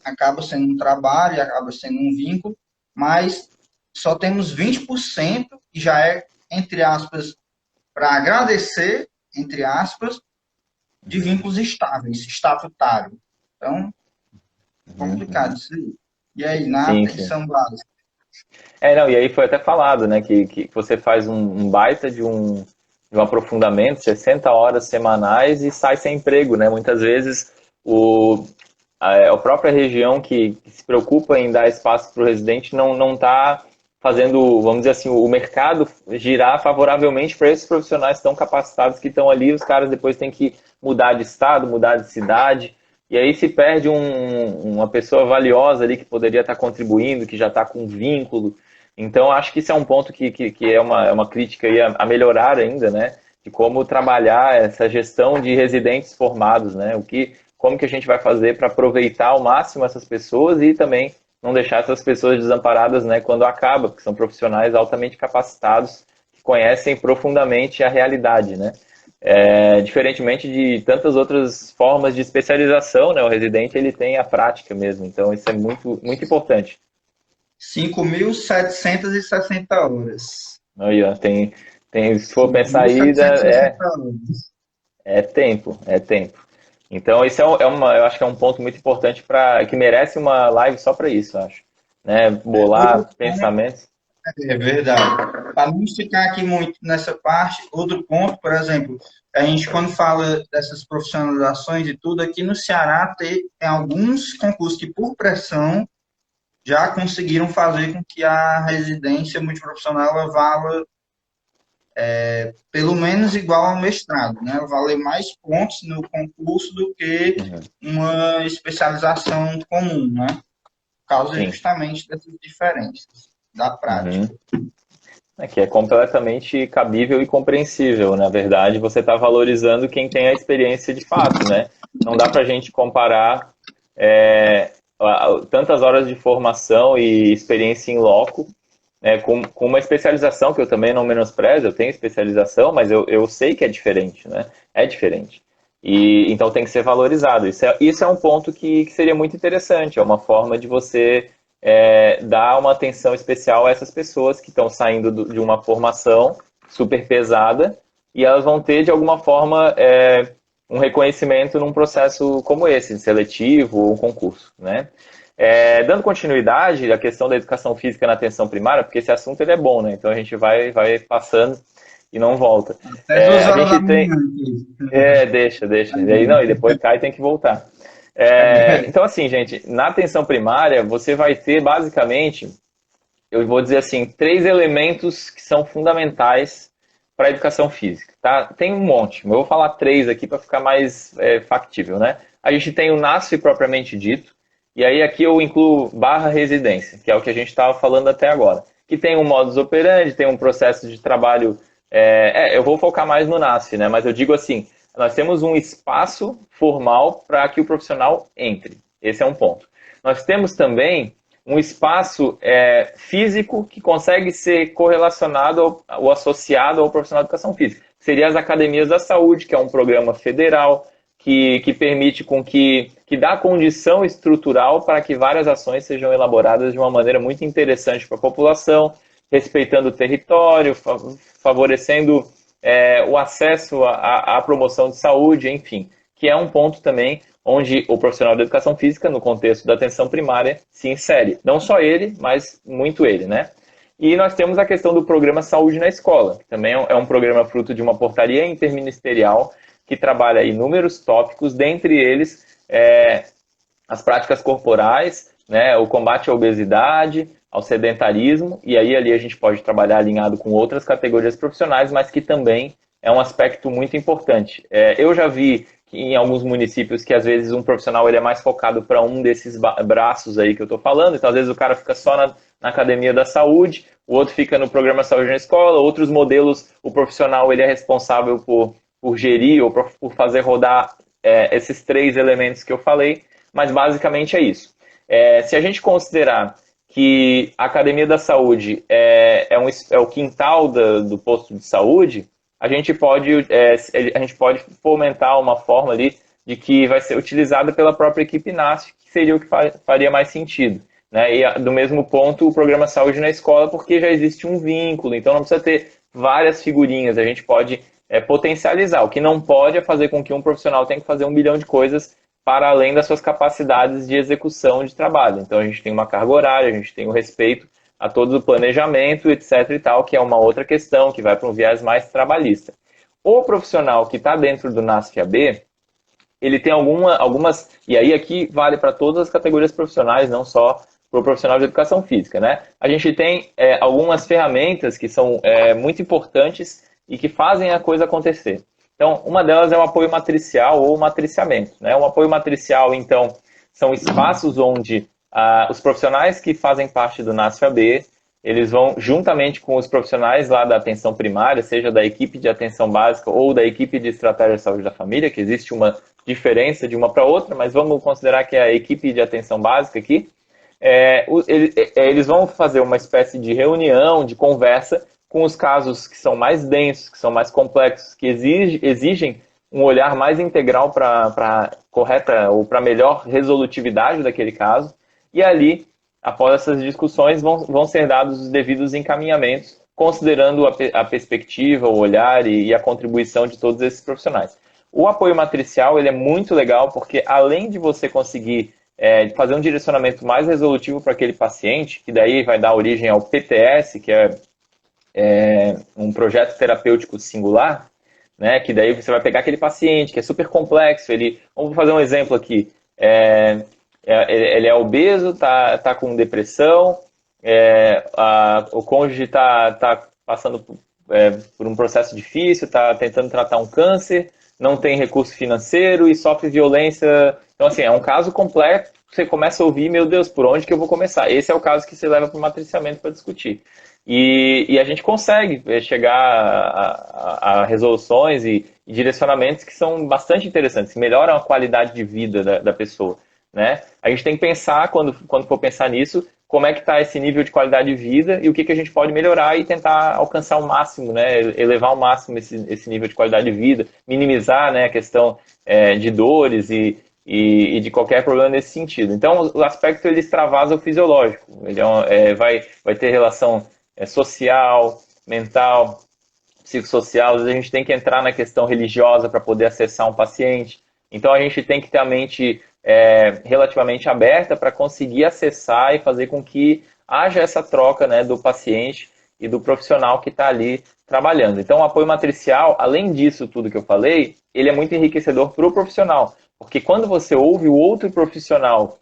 acaba sendo um trabalho, acaba sendo um vínculo, mas só temos 20% que já é, entre aspas, para agradecer, entre aspas, de vínculos estáveis, estatutário. Então, complicado isso aí. E aí, na Sim, sim. atenção básica? Não, e aí foi até falado, né, que você faz um baita de um aprofundamento, 60 horas semanais e sai sem emprego, né? Muitas vezes a própria região que se preocupa em dar espaço para o residente não está fazendo, vamos dizer assim, o mercado girar favoravelmente para esses profissionais tão capacitados que estão ali, os caras depois têm que mudar de estado, mudar de cidade, e aí se perde uma pessoa valiosa ali que poderia estar contribuindo, que já está com vínculo. Então, acho que isso é um ponto que é uma crítica aí a melhorar ainda, né? De como trabalhar essa gestão de residentes formados, né? Como que a gente vai fazer para aproveitar ao máximo essas pessoas e também não deixar essas pessoas desamparadas, né, quando acaba, porque são profissionais altamente capacitados que conhecem profundamente a realidade, né? Diferentemente de tantas outras formas de especialização, né, o residente ele tem a prática mesmo, então isso é muito, muito importante. 5.760 horas. Aí, ó, se for pensar aí, 5.760 horas. é tempo, é tempo. Então, isso eu acho que é um ponto muito importante que merece uma live só para isso, eu acho. Né? Outro Bolar ponto, pensamentos. é verdade. Para não ficar aqui muito nessa parte, outro ponto, por exemplo, a gente quando fala dessas profissionalizações e tudo, aqui no Ceará tem alguns concursos que, por pressão, já conseguiram fazer com que a residência multiprofissional ela valha pelo menos igual ao mestrado, né? Valer mais pontos no concurso do que Uhum. uma especialização comum, né? Por causa Sim. justamente dessas diferenças da Uhum. prática. Que é completamente cabível e compreensível. Na verdade, você está valorizando quem tem a experiência de fato, né? Não dá para a gente comparar tantas horas de formação e experiência em loco, né, com uma especialização que eu também não menosprezo. Eu tenho especialização, mas eu sei que é diferente, né? É diferente. E então tem que ser valorizado. Isso é um ponto que seria muito interessante. É uma forma de você dar uma atenção especial a essas pessoas que estão saindo de uma formação super pesada e elas vão ter, de alguma forma, um reconhecimento num processo como esse, seletivo ou um concurso, né? Dando continuidade à questão da educação física na atenção primária, porque esse assunto ele é bom, né? Então a gente vai passando e não volta. Até 2 horas A da gente tem... manhã aqui. deixa. E aí, não, e depois cai e tem que voltar. Então, assim, gente, na atenção primária, você vai ter, basicamente, eu vou dizer assim, 3 elementos que são fundamentais para a educação física, tá? Tem um monte, mas eu vou falar 3 aqui para ficar mais factível, né? A gente tem o NASF propriamente dito, e aí aqui eu incluo barra residência, que é o que a gente estava falando até agora, que tem um modus operandi, tem um processo de trabalho, eu vou focar mais no NASF, né? Mas eu digo assim, nós temos um espaço formal para que o profissional entre. Esse é um ponto. Nós temos também um espaço físico que consegue ser correlacionado ou associado ao profissional de educação física. Seria as academias da saúde, que é um programa federal que permite que dá condição estrutural para que várias ações sejam elaboradas de uma maneira muito interessante para a população, respeitando o território, favorecendo o acesso à promoção de saúde, enfim, que é um ponto também onde o profissional da educação física, no contexto da atenção primária, se insere. Não só ele, mas muito ele, né? E nós temos a questão do programa Saúde na Escola, que também é um programa fruto de uma portaria interministerial que trabalha inúmeros tópicos, dentre eles as práticas corporais, né, o combate à obesidade, ao sedentarismo, e aí ali a gente pode trabalhar alinhado com outras categorias profissionais, mas que também é um aspecto muito importante. Eu já vi em alguns municípios que às vezes um profissional ele é mais focado para um desses braços aí que eu estou falando, então às vezes o cara fica só na academia da saúde, o outro fica no programa Saúde na Escola, outros modelos o profissional ele é responsável por gerir ou por fazer rodar esses 3 elementos que eu falei, mas basicamente é isso. Se a gente considerar que a academia da saúde é o quintal do posto de saúde, a gente pode fomentar uma forma ali de que vai ser utilizada pela própria equipe NASF, que seria o que faria mais sentido. Né? E do mesmo ponto, o programa Saúde na Escola, porque já existe um vínculo, então não precisa ter várias figurinhas, a gente pode potencializar. O que não pode é fazer com que um profissional tenha que fazer 1 bilhão de coisas para além das suas capacidades de execução de trabalho. Então a gente tem uma carga horária, a gente tem o respeito a todo o planejamento, etc. e tal, que é uma outra questão, que vai para um viés mais trabalhista. O profissional que está dentro do NASF-AB, ele tem algumas, e aí aqui vale para todas as categorias profissionais, não só para o profissional de educação física, né? A gente tem algumas ferramentas que são muito importantes e que fazem a coisa acontecer. Então, uma delas é o apoio matricial ou matriciamento, né? O apoio matricial, então, são espaços onde os profissionais que fazem parte do NASF-AB, eles vão, juntamente com os profissionais lá da atenção primária, seja da equipe de atenção básica ou da equipe de estratégia de saúde da família, que existe uma diferença de uma para outra, mas vamos considerar que é a equipe de atenção básica aqui, eles vão fazer uma espécie de reunião, de conversa, com os casos que são mais densos, que são mais complexos, que exigem um olhar mais integral para correta ou para melhor resolutividade daquele caso. E ali, após essas discussões, vão ser dados os devidos encaminhamentos, considerando a perspectiva, o olhar e a contribuição de todos esses profissionais. O apoio matricial ele é muito legal porque, além de você conseguir fazer um direcionamento mais resolutivo para aquele paciente, que daí vai dar origem ao PTS, que é um projeto terapêutico singular, né, que daí você vai pegar aquele paciente que é super complexo, vamos fazer um exemplo aqui, ele é obeso, tá com depressão, o cônjuge tá passando por um processo difícil, está tentando tratar um câncer, não tem recurso financeiro e sofre violência. Então, assim, é um caso complexo, você começa a ouvir, meu Deus, por onde que eu vou começar? Esse é o caso que você leva para o matriciamento para discutir. E a gente consegue chegar a resoluções e direcionamentos que são bastante interessantes, que melhoram a qualidade de vida da pessoa. Né? A gente tem que pensar, quando for pensar nisso, como é que está esse nível de qualidade de vida e o que a gente pode melhorar e tentar alcançar o máximo, né? Elevar ao máximo esse nível de qualidade de vida, minimizar, né, a questão de dores e de qualquer problema nesse sentido. Então, o aspecto ele extravasa o fisiológico, ele vai ter relação social, mental, psicossocial. Às vezes a gente tem que entrar na questão religiosa para poder acessar um paciente. Então a gente tem que ter a mente relativamente aberta para conseguir acessar e fazer com que haja essa troca, né, do paciente e do profissional que está ali trabalhando. Então o apoio matricial, além disso tudo que eu falei, ele é muito enriquecedor para o profissional, porque quando você ouve o outro profissional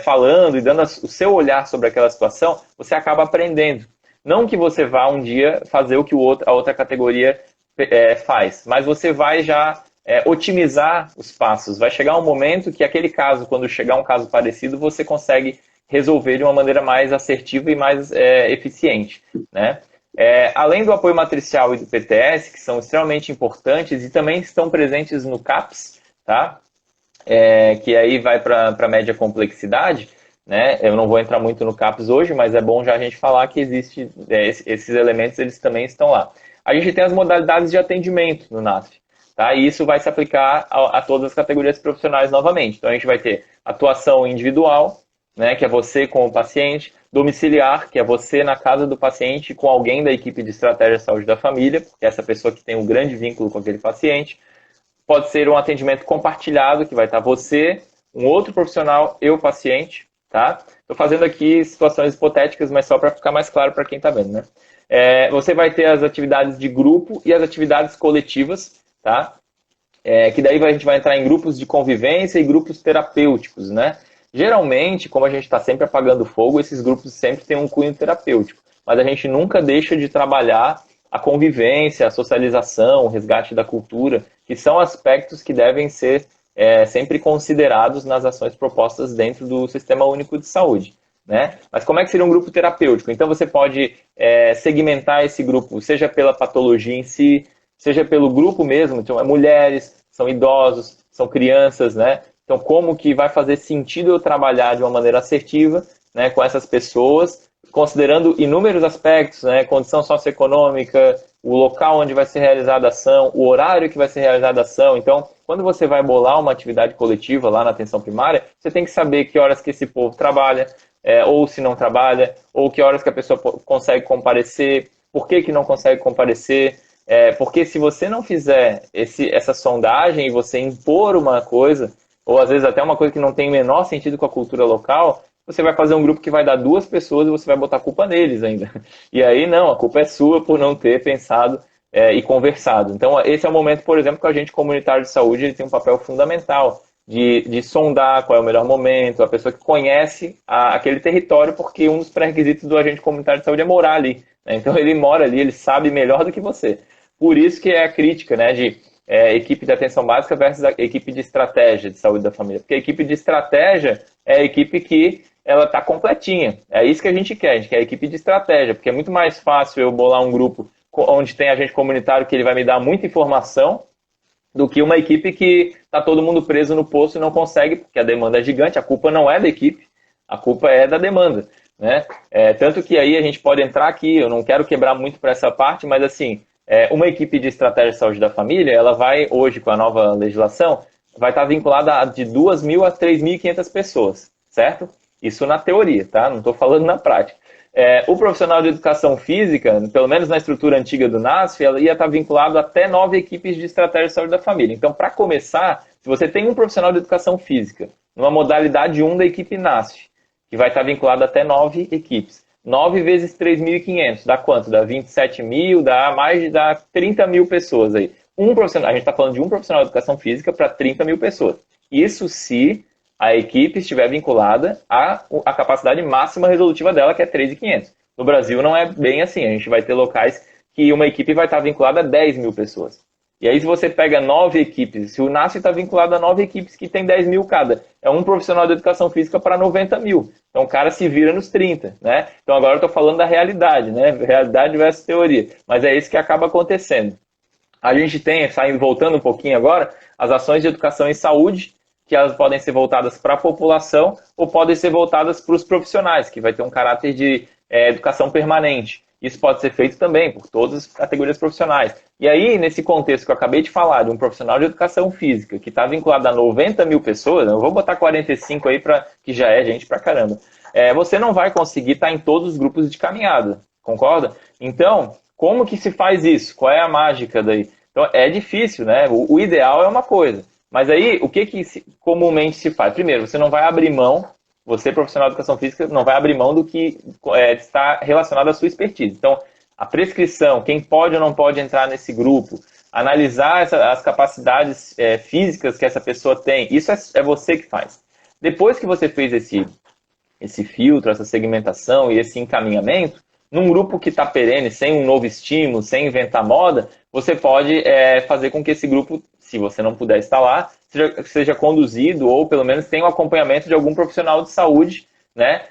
falando e dando o seu olhar sobre aquela situação, você acaba aprendendo. Não que você vá um dia fazer o que a outra categoria faz, mas você vai já otimizar os passos. Vai chegar um momento que aquele caso, quando chegar um caso parecido, você consegue resolver de uma maneira mais assertiva e mais eficiente, né? Além do apoio matricial e do PTS, que são extremamente importantes e também estão presentes no CAPS, tá? Que aí vai para a média complexidade, né? Eu não vou entrar muito no CAPS hoje, mas é bom já a gente falar que existe esses elementos, eles também estão lá. A gente tem as modalidades de atendimento no NASF, tá? E isso vai se aplicar a todas as categorias profissionais novamente. Então a gente vai ter atuação individual, né, que é você com o paciente, domiciliar, que é você na casa do paciente com alguém da equipe de estratégia de saúde da família, porque é essa pessoa que tem um grande vínculo com aquele paciente. Pode ser um atendimento compartilhado, que vai estar você, um outro profissional e o paciente, tá? Estou fazendo aqui situações hipotéticas, mas só para ficar mais claro para quem está vendo, né? Você vai ter as atividades de grupo e as atividades coletivas, tá? Que daí a gente vai entrar em grupos de convivência e grupos terapêuticos, né? Geralmente, como a gente está sempre apagando fogo, esses grupos sempre têm um cunho terapêutico, mas a gente nunca deixa de trabalhar a convivência, a socialização, o resgate da cultura, que são aspectos que devem ser sempre considerados nas ações propostas dentro do Sistema Único de Saúde. Né? Mas como é que seria um grupo terapêutico? Então você pode segmentar esse grupo, seja pela patologia em si, seja pelo grupo mesmo, então é mulheres, são idosos, são crianças, né? Então como que vai fazer sentido eu trabalhar de uma maneira assertiva, né, com essas pessoas, considerando inúmeros aspectos, né, condição socioeconômica, o local onde vai ser realizada a ação, o horário que vai ser realizada a ação. Então, quando você vai bolar uma atividade coletiva lá na atenção primária, você tem que saber que horas que esse povo trabalha, ou se não trabalha, ou que horas que a pessoa consegue comparecer, por que não consegue comparecer, porque se você não fizer essa sondagem e você impor uma coisa, ou às vezes até uma coisa que não tem o menor sentido com a cultura local, você vai fazer um grupo que vai dar 2 pessoas e você vai botar a culpa neles ainda. E aí não, a culpa é sua por não ter pensado e conversado. Então esse é o momento, por exemplo, que o agente comunitário de saúde ele tem um papel fundamental de sondar qual é o melhor momento, a pessoa que conhece aquele território, porque um dos pré-requisitos do agente comunitário de saúde é morar ali. Né? Então ele mora ali, ele sabe melhor do que você. Por isso que é a crítica, né, de equipe de atenção básica versus a equipe de estratégia de saúde da família. Porque a equipe de estratégia é a equipe que ela está completinha. É isso que a gente quer a equipe de estratégia, porque é muito mais fácil eu bolar um grupo onde tem agente comunitário que ele vai me dar muita informação do que uma equipe que está todo mundo preso no posto e não consegue, porque a demanda é gigante, a culpa não é da equipe, a culpa é da demanda. Né? Tanto que aí a gente pode entrar aqui, eu não quero quebrar muito para essa parte, mas assim, uma equipe de estratégia de saúde da família, ela vai, hoje com a nova legislação, vai estar vinculada a de 2.000 a 3.500 pessoas, certo? Isso na teoria, tá? Não estou falando na prática. O profissional de educação física, pelo menos na estrutura antiga do NASF, ela ia estar vinculado até 9 equipes de estratégia de saúde da família. Então, para começar, se você tem um profissional de educação física, numa modalidade 1 da equipe NASF, que vai estar vinculado até 9 equipes, 9 vezes 3.500, dá quanto? Dá 27 mil, dá 30 mil pessoas aí. A gente está falando de um profissional de educação física para 30 mil pessoas. Isso se a equipe estiver vinculada à capacidade máxima resolutiva dela, que é 3.500. No Brasil não é bem assim, a gente vai ter locais que uma equipe vai estar vinculada a 10 mil pessoas. E aí se você pega 9 equipes, se o NASF está vinculado a 9 equipes que tem 10 mil cada, é um profissional de educação física para 90 mil. Então o cara se vira nos 30, né? Então agora eu estou falando da realidade, né? Realidade versus teoria. Mas é isso que acaba acontecendo. A gente tem, voltando um pouquinho agora, as ações de educação em saúde, que elas podem ser voltadas para a população ou podem ser voltadas para os profissionais, que vai ter um caráter de educação permanente. Isso pode ser feito também por todas as categorias profissionais. E aí, nesse contexto que eu acabei de falar, de um profissional de educação física, que está vinculado a 90 mil pessoas, eu vou botar 45 aí, que já é gente pra caramba, você não vai conseguir estar em todos os grupos de caminhada, concorda? Então, como que se faz isso? Qual é a mágica daí? Então, é difícil, né? O ideal é uma coisa. Mas aí, o que comumente se faz? Primeiro, você não vai abrir mão, você, profissional de educação física, não vai abrir mão do que está relacionado à sua expertise. Então, a prescrição, quem pode ou não pode entrar nesse grupo, analisar as capacidades físicas que essa pessoa tem, isso é você que faz. Depois que você fez esse filtro, essa segmentação e esse encaminhamento, num grupo que está perene, sem um novo estímulo, sem inventar moda, você pode fazer com que esse grupo, se você não puder estar lá, seja conduzido ou pelo menos tenha o acompanhamento de algum profissional de saúde, né?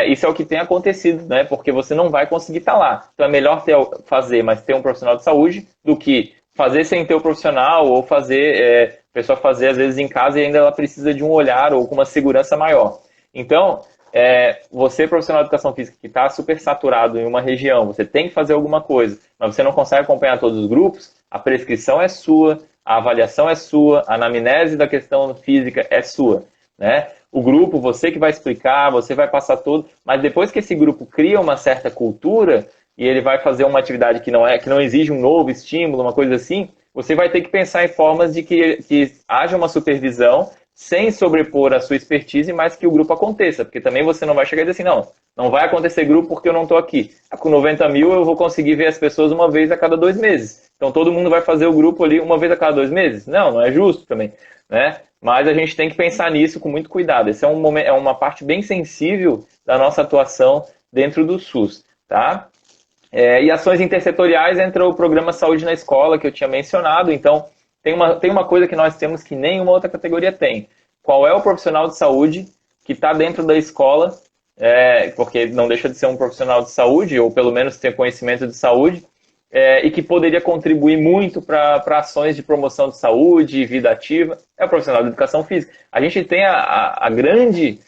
Isso é o que tem acontecido, né? Porque você não vai conseguir estar lá. Então é melhor fazer, mas ter um profissional de saúde do que fazer sem ter o profissional ou a pessoa fazer às vezes em casa e ainda ela precisa de um olhar ou com uma segurança maior. Então, você, profissional de educação física, que está super saturado em uma região, você tem que fazer alguma coisa, mas você não consegue acompanhar todos os grupos, a prescrição é sua, a avaliação é sua, a anamnese da questão física é sua, né? O grupo, você que vai explicar, você vai passar tudo, mas depois que esse grupo cria uma certa cultura e ele vai fazer uma atividade que não exige um novo estímulo, uma coisa assim, você vai ter que pensar em formas de que haja uma supervisão sem sobrepor a sua expertise, mas que o grupo aconteça, porque também você não vai chegar e dizer assim, não vai acontecer grupo porque eu não estou aqui. Com 90 mil eu vou conseguir ver as pessoas uma vez a cada 2 meses. Então todo mundo vai fazer o grupo ali uma vez a cada 2 meses? Não é justo também, né? Mas a gente tem que pensar nisso com muito cuidado. Esse é uma parte bem sensível da nossa atuação dentro do SUS, tá? E ações intersetoriais entra o programa Saúde na Escola, que eu tinha mencionado. Então, tem uma coisa que nós temos que nenhuma outra categoria tem. Qual é o profissional de saúde que está dentro da escola, porque não deixa de ser um profissional de saúde, ou pelo menos ter conhecimento de saúde, e que poderia contribuir muito para ações de promoção de saúde e vida ativa, é o profissional de educação física. A gente tem a grande,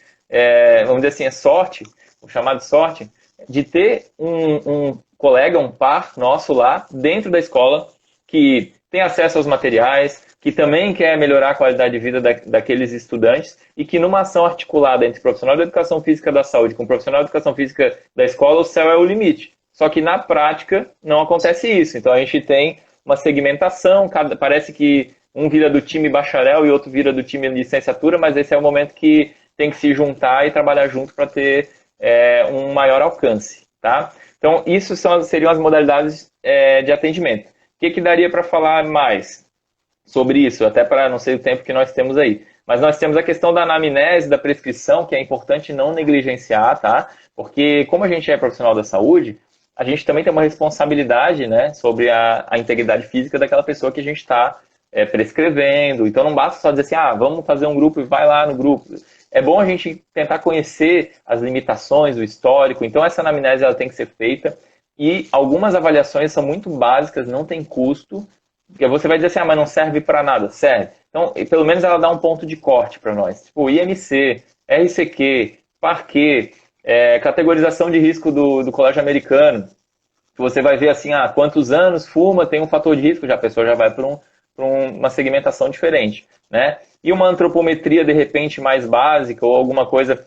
vamos dizer assim, sorte, o chamado sorte, de ter um colega, um par nosso lá dentro da escola que tem acesso aos materiais, que também quer melhorar a qualidade de vida daqueles estudantes e que numa ação articulada entre o profissional de educação física da saúde com o profissional de educação física da escola, o céu é o limite. Só que na prática não acontece isso. Então a gente tem uma segmentação, parece que um vira do time bacharel e outro vira do time licenciatura, mas esse é o momento que tem que se juntar e trabalhar junto para ter um maior alcance. Tá? Então isso seriam as modalidades de atendimento. O que daria para falar mais sobre isso? Até para não sei o tempo que nós temos aí. Mas nós temos a questão da anamnese, da prescrição, que é importante não negligenciar, tá? Porque como a gente é profissional da saúde, a gente também tem uma responsabilidade, né, sobre a integridade física daquela pessoa que a gente está prescrevendo. Então não basta só dizer assim, vamos fazer um grupo e vai lá no grupo. É bom a gente tentar conhecer as limitações, o histórico. Então essa anamnese ela tem que ser feita. E algumas avaliações são muito básicas, não tem custo. Porque você vai dizer assim, mas não serve para nada. Serve. Então, pelo menos ela dá um ponto de corte para nós. Tipo, IMC, RCQ, Parquet, categorização de risco do colégio americano. Você vai ver assim, quantos anos fuma, tem um fator de risco, já a pessoa já vai para uma segmentação diferente. Né? E uma antropometria, de repente, mais básica ou alguma coisa,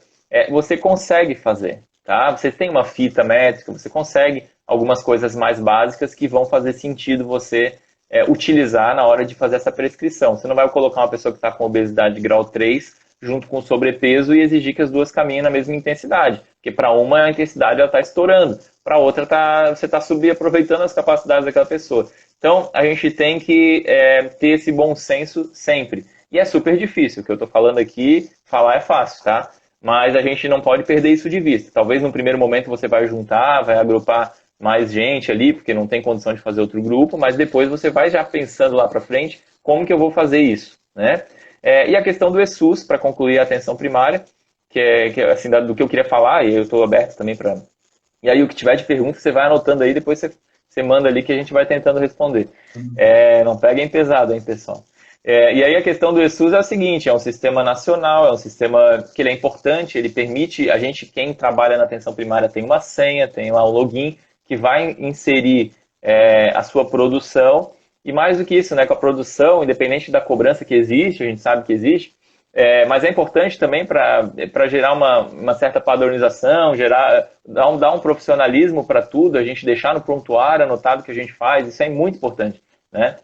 você consegue fazer. Tá? Você tem uma fita métrica, você consegue algumas coisas mais básicas que vão fazer sentido você utilizar na hora de fazer essa prescrição. Você não vai colocar uma pessoa que está com obesidade de grau 3 junto com sobrepeso e exigir que as duas caminhem na mesma intensidade. Porque para uma a intensidade está estourando, para outra você está subaproveitando as capacidades daquela pessoa. Então a gente tem que ter esse bom senso sempre. E é super difícil, o que eu estou falando aqui, falar é fácil, tá? Mas a gente não pode perder isso de vista. Talvez no primeiro momento você vai juntar, vai agrupar mais gente ali, porque não tem condição de fazer outro grupo, mas depois você vai já pensando lá para frente, como que eu vou fazer isso, né? E a questão do ESUS, para concluir a atenção primária, que é assim, do que eu queria falar, e eu estou aberto também para... E aí o que tiver de pergunta, você vai anotando aí, depois você manda ali que a gente vai tentando responder. Não peguem pesado, hein, pessoal? E aí a questão do ESUS é o seguinte, é um sistema nacional, é um sistema que ele é importante, ele permite, quem trabalha na atenção primária tem uma senha, tem lá um login, que vai inserir a sua produção, e mais do que isso, né, com a produção, independente da cobrança que existe, a gente sabe que existe, mas é importante também para gerar uma certa padronização, dar um profissionalismo para tudo, a gente deixar no prontuário anotado o que a gente faz, isso é muito importante, né?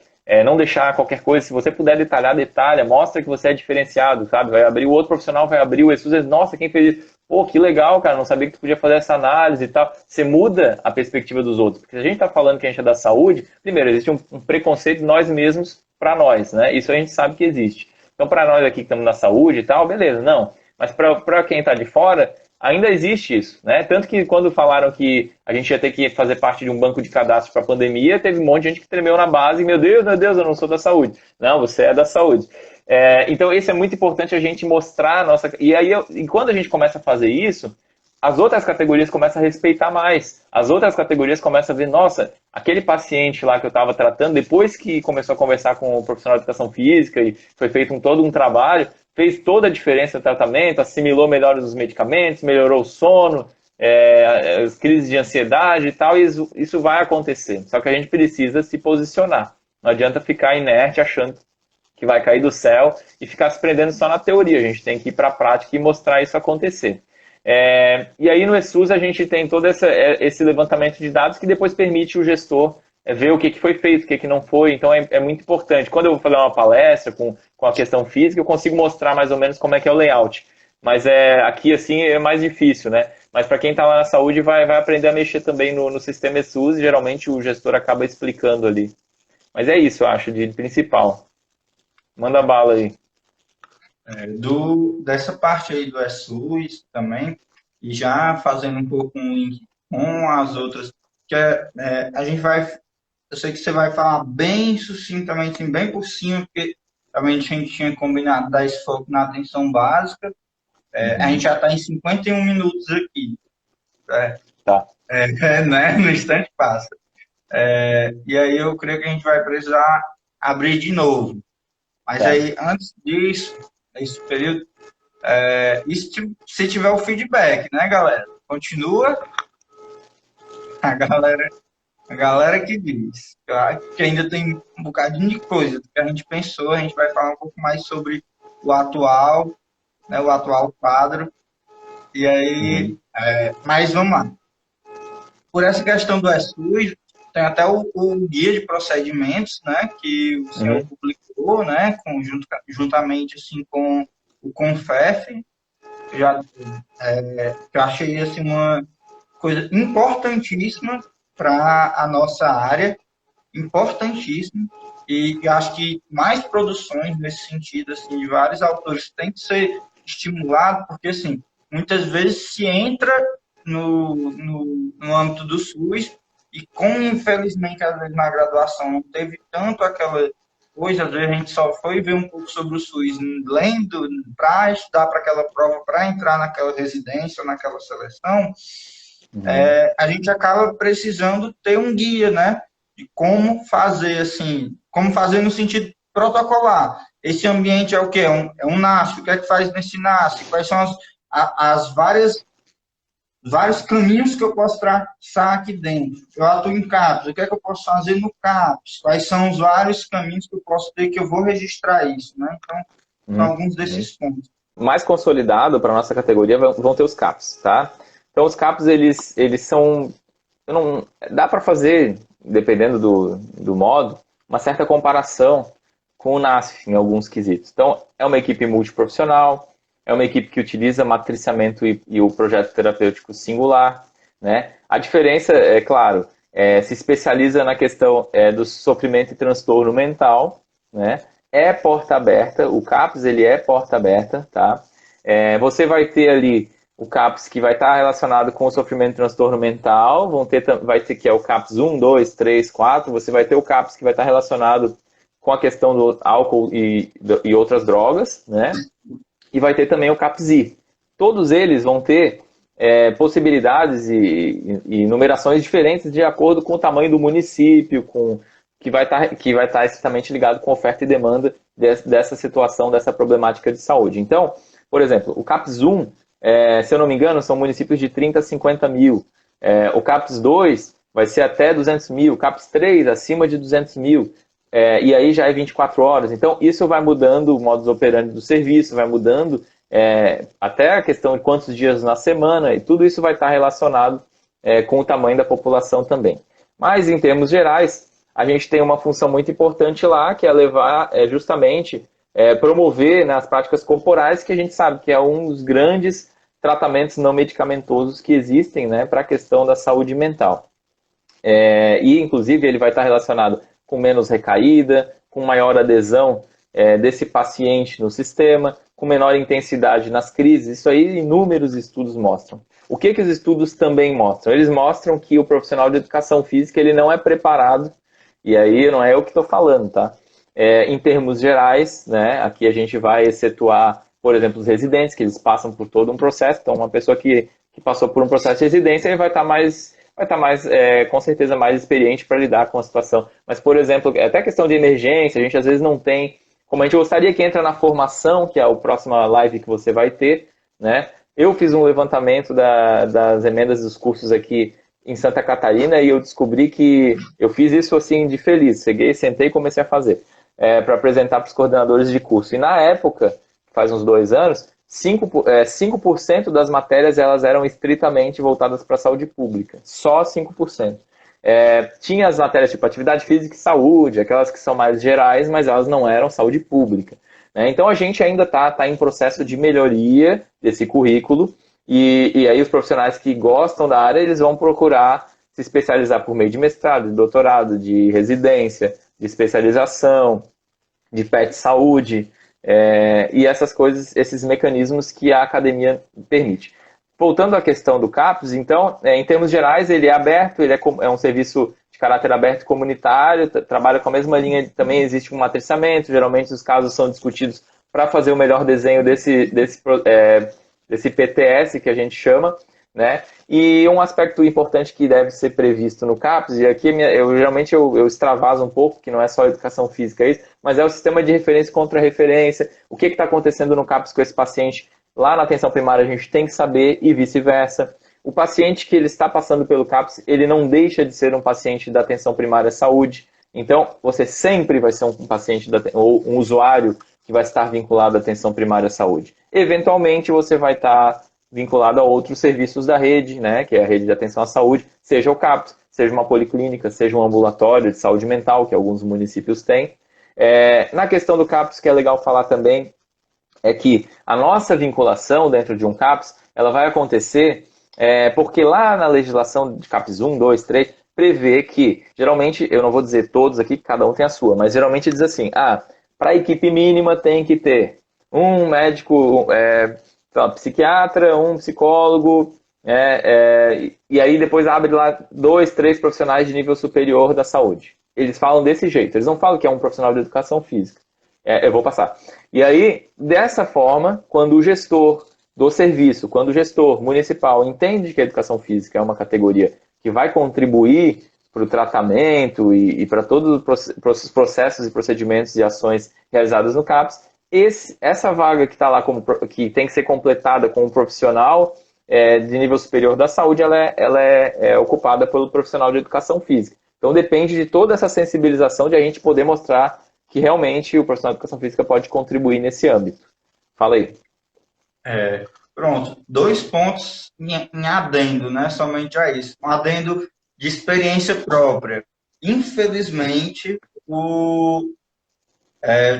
Não deixar qualquer coisa, se você puder detalhar, detalha, mostra que você é diferenciado, sabe? Vai abrir o outro profissional, vai abrir o ESUS, nossa, quem fez isso? Pô, que legal, cara, não sabia que tu podia fazer essa análise e tal. Você muda a perspectiva dos outros, porque se a gente está falando que a gente é da saúde, primeiro, existe um preconceito de nós mesmos para nós, né? Isso a gente sabe que existe. Então, para nós aqui que estamos na saúde e tal, beleza, não. Mas para quem está de fora, ainda existe isso, né? Tanto que quando falaram que a gente ia ter que fazer parte de um banco de cadastro para a pandemia, teve um monte de gente que tremeu na base e, meu Deus, eu não sou da saúde. Não, você é da saúde. Então, isso é muito importante a gente mostrar a nossa... E quando a gente começa a fazer isso, as outras categorias começam a respeitar mais. As outras categorias começam a ver, nossa, aquele paciente lá que eu estava tratando, depois que começou a conversar com o profissional de educação física e foi feito todo um trabalho, fez toda a diferença no tratamento, assimilou melhor os medicamentos, melhorou o sono, as crises de ansiedade e tal, e isso vai acontecer. Só que a gente precisa se posicionar. Não adianta ficar inerte achando que vai cair do céu e ficar se prendendo só na teoria. A gente tem que ir para a prática e mostrar isso acontecer. E aí no ESUS a gente tem todo esse levantamento de dados que depois permite o gestor ver o que foi feito, o que não foi. Então é muito importante. Quando eu vou fazer uma palestra com a questão física, eu consigo mostrar mais ou menos como é que é o layout. Mas aqui assim é mais difícil, né? Mas para quem está lá na saúde vai aprender a mexer também no sistema ESUS e geralmente o gestor acaba explicando ali. Mas é isso, eu acho, de principal. Manda bala aí. Dessa parte aí do ESUS também, e já fazendo um pouco um link com as outras a gente vai, eu sei que você vai falar bem sucintamente, assim, bem por cima, porque realmente a gente tinha combinado dar esse foco na atenção básica. A gente já está em 51 minutos aqui. É, Tá. né? No instante passa. E aí eu creio que a gente vai precisar abrir de novo. Mas Certo. aí, antes disso, nesse período, se tiver o feedback, né, galera? Continua a galera, a galera que diz. Eu acho que ainda tem um bocadinho de coisa do que a gente pensou. A gente vai falar um pouco mais sobre o atual, né, o atual quadro. E aí, Uhum. mas vamos lá. Por essa questão do SUS, tem até o guia de procedimentos, né, que o senhor Uhum. publicou, né, juntamente assim com o CONFEF, já que eu achei assim uma coisa importantíssima para a nossa área, importantíssimo, e eu acho que mais produções nesse sentido, assim, de vários autores tem que ser estimulado, porque, assim, muitas vezes se entra no âmbito do SUS e como, infelizmente, às vezes na graduação não teve tanto aquela coisa, às vezes a gente só foi ver um pouco sobre o SUS lendo para estudar para aquela prova, para entrar naquela residência ou naquela seleção, Uhum. a gente acaba precisando ter um guia, né? De como fazer, assim, como fazer no sentido protocolar. Esse ambiente é o quê? É um NASF. O que é que faz nesse NASF? Quais são as vários caminhos que eu posso traçar aqui dentro? Eu atuo em CAPS. O que é que eu posso fazer no CAPS? Quais são os vários caminhos que eu posso ter que eu vou registrar isso, né? Então, são Uhum. alguns Uhum. desses pontos. Mais consolidado para nossa categoria vão ter os CAPs, tá? Então os CAPs eles são, não dá para fazer, dependendo do modo, uma certa comparação com o NASF em alguns quesitos. Então é uma equipe multiprofissional, é uma equipe que utiliza matriciamento e o projeto terapêutico singular, né? A diferença é claro, se especializa na questão do sofrimento e transtorno mental, né? É porta aberta, o CAPS ele é porta aberta, tá? Você vai ter ali o CAPS que vai estar relacionado com o sofrimento e transtorno mental, vai ter que é o CAPS 1, 2, 3, 4, você vai ter o CAPS que vai estar relacionado com a questão do álcool e outras drogas, né? E vai ter também o CAPS-I. Todos eles vão ter possibilidades e numerações diferentes de acordo com o tamanho do município, que vai estar estritamente ligado com oferta e demanda dessa situação, dessa problemática de saúde. Então, por exemplo, o CAPS 1, se eu não me engano, são municípios de 30 a 50 mil. O CAPS 2 vai ser até 200 mil, o CAPS 3 acima de 200 mil. E aí já é 24 horas. Então, isso vai mudando o modus operandi do serviço, vai mudando até a questão de quantos dias na semana, e tudo isso vai estar relacionado com o tamanho da população também. Mas, em termos gerais, a gente tem uma função muito importante lá, que é levar justamente promover, né, as práticas corporais, que a gente sabe que é um dos grandes tratamentos não medicamentosos que existem, né, para a questão da saúde mental. E, inclusive, ele vai estar relacionado com menos recaída, com maior adesão desse paciente no sistema, com menor intensidade nas crises. Isso aí inúmeros estudos mostram. O que os estudos também mostram? Eles mostram que o profissional de educação física ele não é preparado, e aí não é eu que estou falando, tá? Em termos gerais, né, aqui a gente vai excetuar, por exemplo, os residentes, que eles passam por todo um processo. Então, uma pessoa que passou por um processo de residência, ele vai estar mais, com certeza, mais experiente para lidar com a situação. Mas, por exemplo, até questão de emergência, a gente às vezes não tem, como a gente gostaria que entra na formação, que é a próxima live que você vai ter, né? Eu fiz um levantamento das emendas dos cursos aqui em Santa Catarina e eu descobri que eu fiz isso assim de feliz. Cheguei, sentei e comecei a fazer, para apresentar para os coordenadores de curso. E na época, faz uns 2 anos, 5% das matérias elas eram estritamente voltadas para a saúde pública. Só 5%. Tinha as matérias tipo atividade física e saúde, aquelas que são mais gerais, mas elas não eram saúde pública, né? Então a gente ainda está em processo de melhoria desse currículo e aí os profissionais que gostam da área, eles vão procurar se especializar por meio de mestrado, de doutorado, de residência, de especialização, de PET saúde, e essas coisas, esses mecanismos que a academia permite. voltando à questão do CAPS, então, em termos gerais, ele é aberto, é um serviço de caráter aberto e comunitário, trabalha com a mesma linha, também existe um matriciamento, geralmente os casos são discutidos para fazer o melhor desenho desse PTS que a gente chama, né? E um aspecto importante que deve ser previsto no CAPS, e aqui geralmente eu extravaso um pouco, que não é só educação física isso, mas é o sistema de referência contra referência, o que está acontecendo no CAPS com esse paciente. Lá na atenção primária a gente tem que saber e vice-versa. O paciente que ele está passando pelo CAPS, ele não deixa de ser um paciente da atenção primária à saúde. Então, você sempre vai ser um paciente ou um usuário que vai estar vinculado à atenção primária à saúde. Eventualmente, você vai estar vinculado a outros serviços da rede, né, que é a rede de atenção à saúde, seja o CAPS, seja uma policlínica, seja um ambulatório de saúde mental, que alguns municípios têm. Na questão do CAPS, que é legal falar também, é que a nossa vinculação dentro de um CAPS, ela vai acontecer porque lá na legislação de CAPS 1, 2, 3, prevê que, geralmente, eu não vou dizer todos aqui, cada um tem a sua, mas geralmente diz assim, para a equipe mínima tem que ter um médico psiquiatra, um psicólogo, e aí depois abre lá 2, 3 profissionais de nível superior da saúde. Eles falam desse jeito, eles não falam que é um profissional de educação física. Eu vou passar. E aí, dessa forma, quando o gestor do serviço, quando o gestor municipal entende que a educação física é uma categoria que vai contribuir para o tratamento e para todos os processos e procedimentos e ações realizadas no CAPS, essa vaga que está lá, que tem que ser completada com um profissional de nível superior da saúde, ela é ocupada pelo profissional de educação física. Então depende de toda essa sensibilização de a gente poder mostrar que realmente o profissional de educação física pode contribuir nesse âmbito. Fala aí. Pronto, 2 pontos em adendo, né? Somente a isso. Um adendo de experiência própria. Infelizmente, eu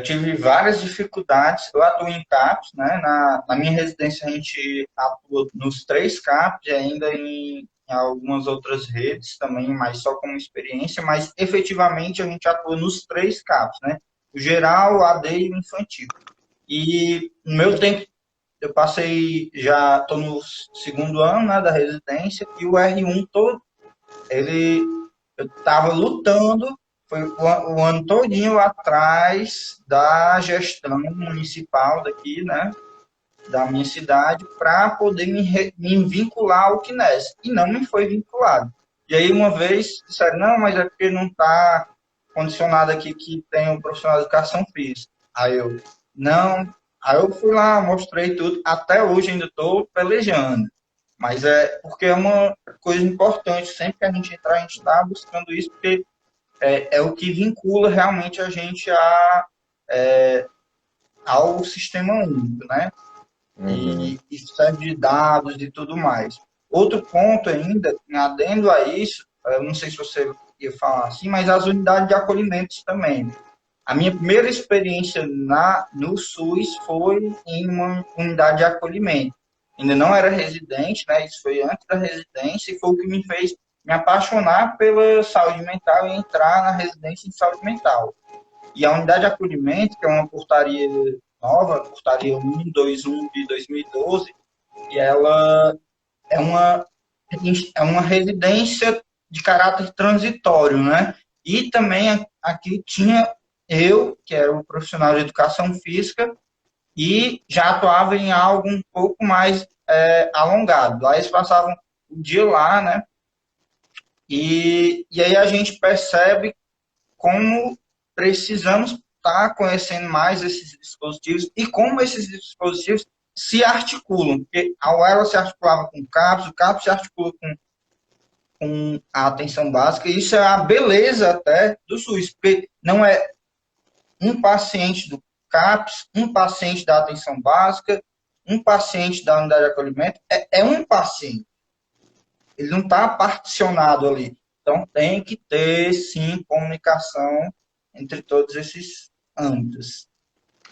tive várias dificuldades. Eu atuo em CAPS, né? Na minha residência a gente atua nos 3 CAPS e ainda em algumas outras redes também, mas só como experiência, mas efetivamente a gente atua nos 3 CAPS, né? O geral, o AD e o infantil. E no meu tempo, eu estou no 2º ano, né, da residência, e o R1 todo, eu estava lutando, foi o ano todinho atrás da gestão municipal daqui, né, da minha cidade, para poder me vincular ao CNES, e não me foi vinculado. E aí uma vez disseram, não, mas é porque não está condicionado aqui que tem um profissional de educação física. Aí eu fui lá, mostrei tudo, até hoje ainda estou pelejando. Mas porque é uma coisa importante, sempre que a gente entrar, a gente está buscando isso, porque é o que vincula realmente a gente ao sistema único, né? E serve de dados e tudo mais. Outro ponto ainda, adendo a isso, eu não sei se você ia falar assim, mas as unidades de acolhimentos também. A minha primeira experiência no SUS foi em uma unidade de acolhimento. Ainda não era residente, né? Isso foi antes da residência e foi o que me fez me apaixonar pela saúde mental e entrar na residência em saúde mental. E a unidade de acolhimento, que é uma portaria nova, portaria 121 de 2012, e ela é uma residência de caráter transitório, né? E também aqui tinha eu, que era um profissional de educação física, e já atuava em algo um pouco mais alongado. Lá eles passavam o dia lá, né? E aí a gente percebe como precisamos estar conhecendo mais esses dispositivos e como esses dispositivos se articulam. Porque a UELA se articulava com o CAPS se articula com a atenção básica, e isso é a beleza até do SUS, porque não é um paciente do CAPS, um paciente da atenção básica, um paciente da unidade de acolhimento, é um paciente. Ele não está particionado ali. Então, tem que ter, sim, comunicação entre todos esses âmbitos.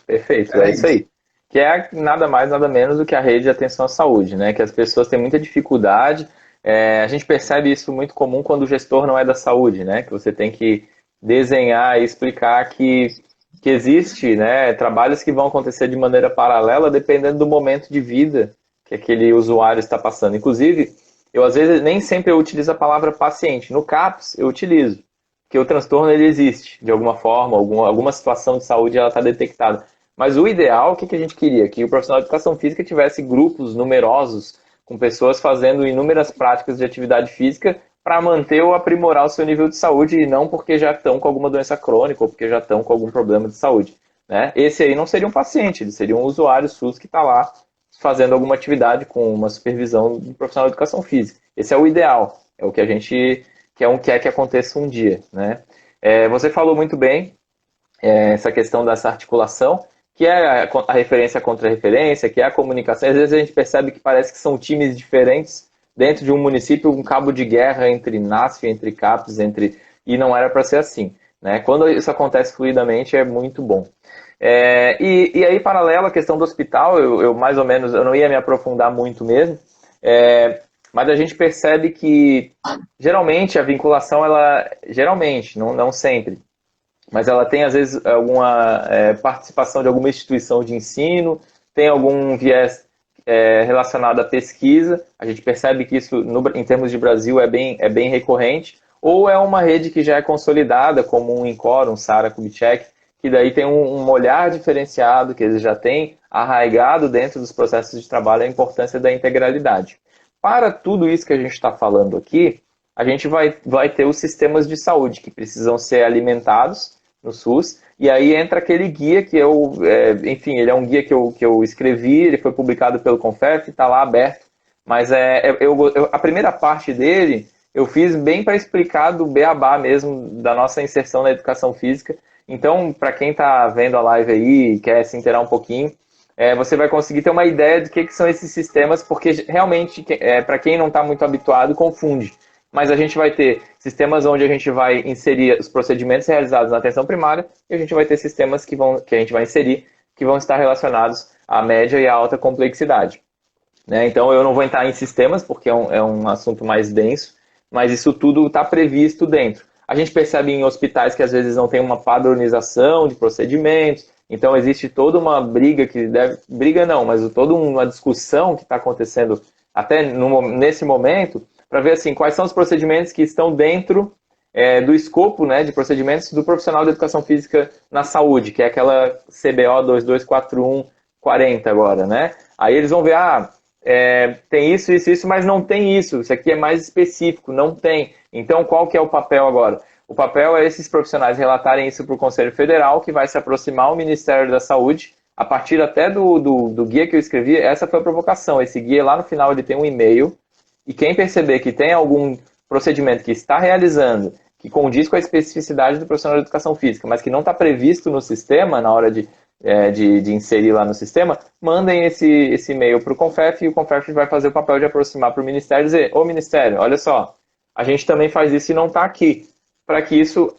Perfeito, é isso aí. Que é nada mais, nada menos do que a rede de atenção à saúde, né? Que as pessoas têm muita dificuldade. A gente percebe isso muito comum quando o gestor não é da saúde, né? Que você tem que desenhar e explicar que existe, né, trabalhos que vão acontecer de maneira paralela dependendo do momento de vida que aquele usuário está passando. Inclusive, eu às vezes nem sempre eu utilizo a palavra paciente. No CAPS eu utilizo, porque o transtorno ele existe, de alguma forma, alguma situação de saúde ela está detectada. Mas o ideal, o que a gente queria? Que o profissional de educação física tivesse grupos numerosos, com pessoas fazendo inúmeras práticas de atividade física para manter ou aprimorar o seu nível de saúde e não porque já estão com alguma doença crônica ou porque já estão com algum problema de saúde. Né? Esse aí não seria um paciente, ele seria um usuário SUS que está lá fazendo alguma atividade com uma supervisão do profissional de educação física. Esse é o ideal, é o que a gente quer que aconteça um dia. Né? Você falou muito bem essa questão dessa articulação, que é a referência contra a referência, que é a comunicação. Às vezes a gente percebe que parece que são times diferentes dentro de um município, um cabo de guerra entre NASF, entre CAPES, e não era para ser assim. Né? Quando isso acontece fluidamente, é muito bom. E aí, paralelo à questão do hospital, eu mais ou menos, eu não ia me aprofundar muito mesmo, mas a gente percebe que, geralmente, a vinculação, geralmente, não sempre, mas ela tem, às vezes, alguma participação de alguma instituição de ensino, tem algum viés relacionado à pesquisa, a gente percebe que isso, em termos de Brasil, é bem recorrente, ou é uma rede que já é consolidada, como um INCOR, um SARA Kubitschek, que daí tem um olhar diferenciado, que eles já têm arraigado dentro dos processos de trabalho a importância da integralidade. Para tudo isso que a gente está falando aqui, a gente vai ter os sistemas de saúde que precisam ser alimentados no SUS, e aí entra aquele guia que enfim, ele é um guia que eu escrevi, ele foi publicado pelo Confef, está lá aberto, mas a primeira parte dele eu fiz bem para explicar do beabá mesmo, da nossa inserção na educação física. Então, para quem está vendo a live aí e quer se inteirar um pouquinho, você vai conseguir ter uma ideia do que são esses sistemas, porque realmente, para quem não está muito habituado, confunde. Mas a gente vai ter sistemas onde a gente vai inserir os procedimentos realizados na atenção primária e a gente vai ter sistemas que a gente vai inserir que vão estar relacionados à média e à alta complexidade. Né? Então, eu não vou entrar em sistemas, porque é um assunto mais denso, mas isso tudo está previsto dentro. A gente percebe em hospitais que às vezes não tem uma padronização de procedimentos, então existe toda uma briga briga não, mas toda uma discussão que está acontecendo até nesse momento, para ver assim, quais são os procedimentos que estão dentro do escopo, né, de procedimentos do profissional de educação física na saúde, que é aquela CBO 224140 agora, né? Aí eles vão ver, tem isso, mas não tem isso. Isso aqui é mais específico, não tem. Então, qual que é o papel agora? O papel é esses profissionais relatarem isso para o Conselho Federal, que vai se aproximar ao Ministério da Saúde, a partir até do guia que eu escrevi. Essa foi a provocação. Esse guia, lá no final, ele tem um e-mail, e quem perceber que tem algum procedimento que está realizando, que condiz com a especificidade do profissional de educação física, mas que não está previsto no sistema, na hora de inserir lá no sistema, mandem esse e-mail para o Confef, e o Confef vai fazer o papel de aproximar para o Ministério e dizer, ô Ministério, olha só, a gente também faz isso e não está aqui, para que isso,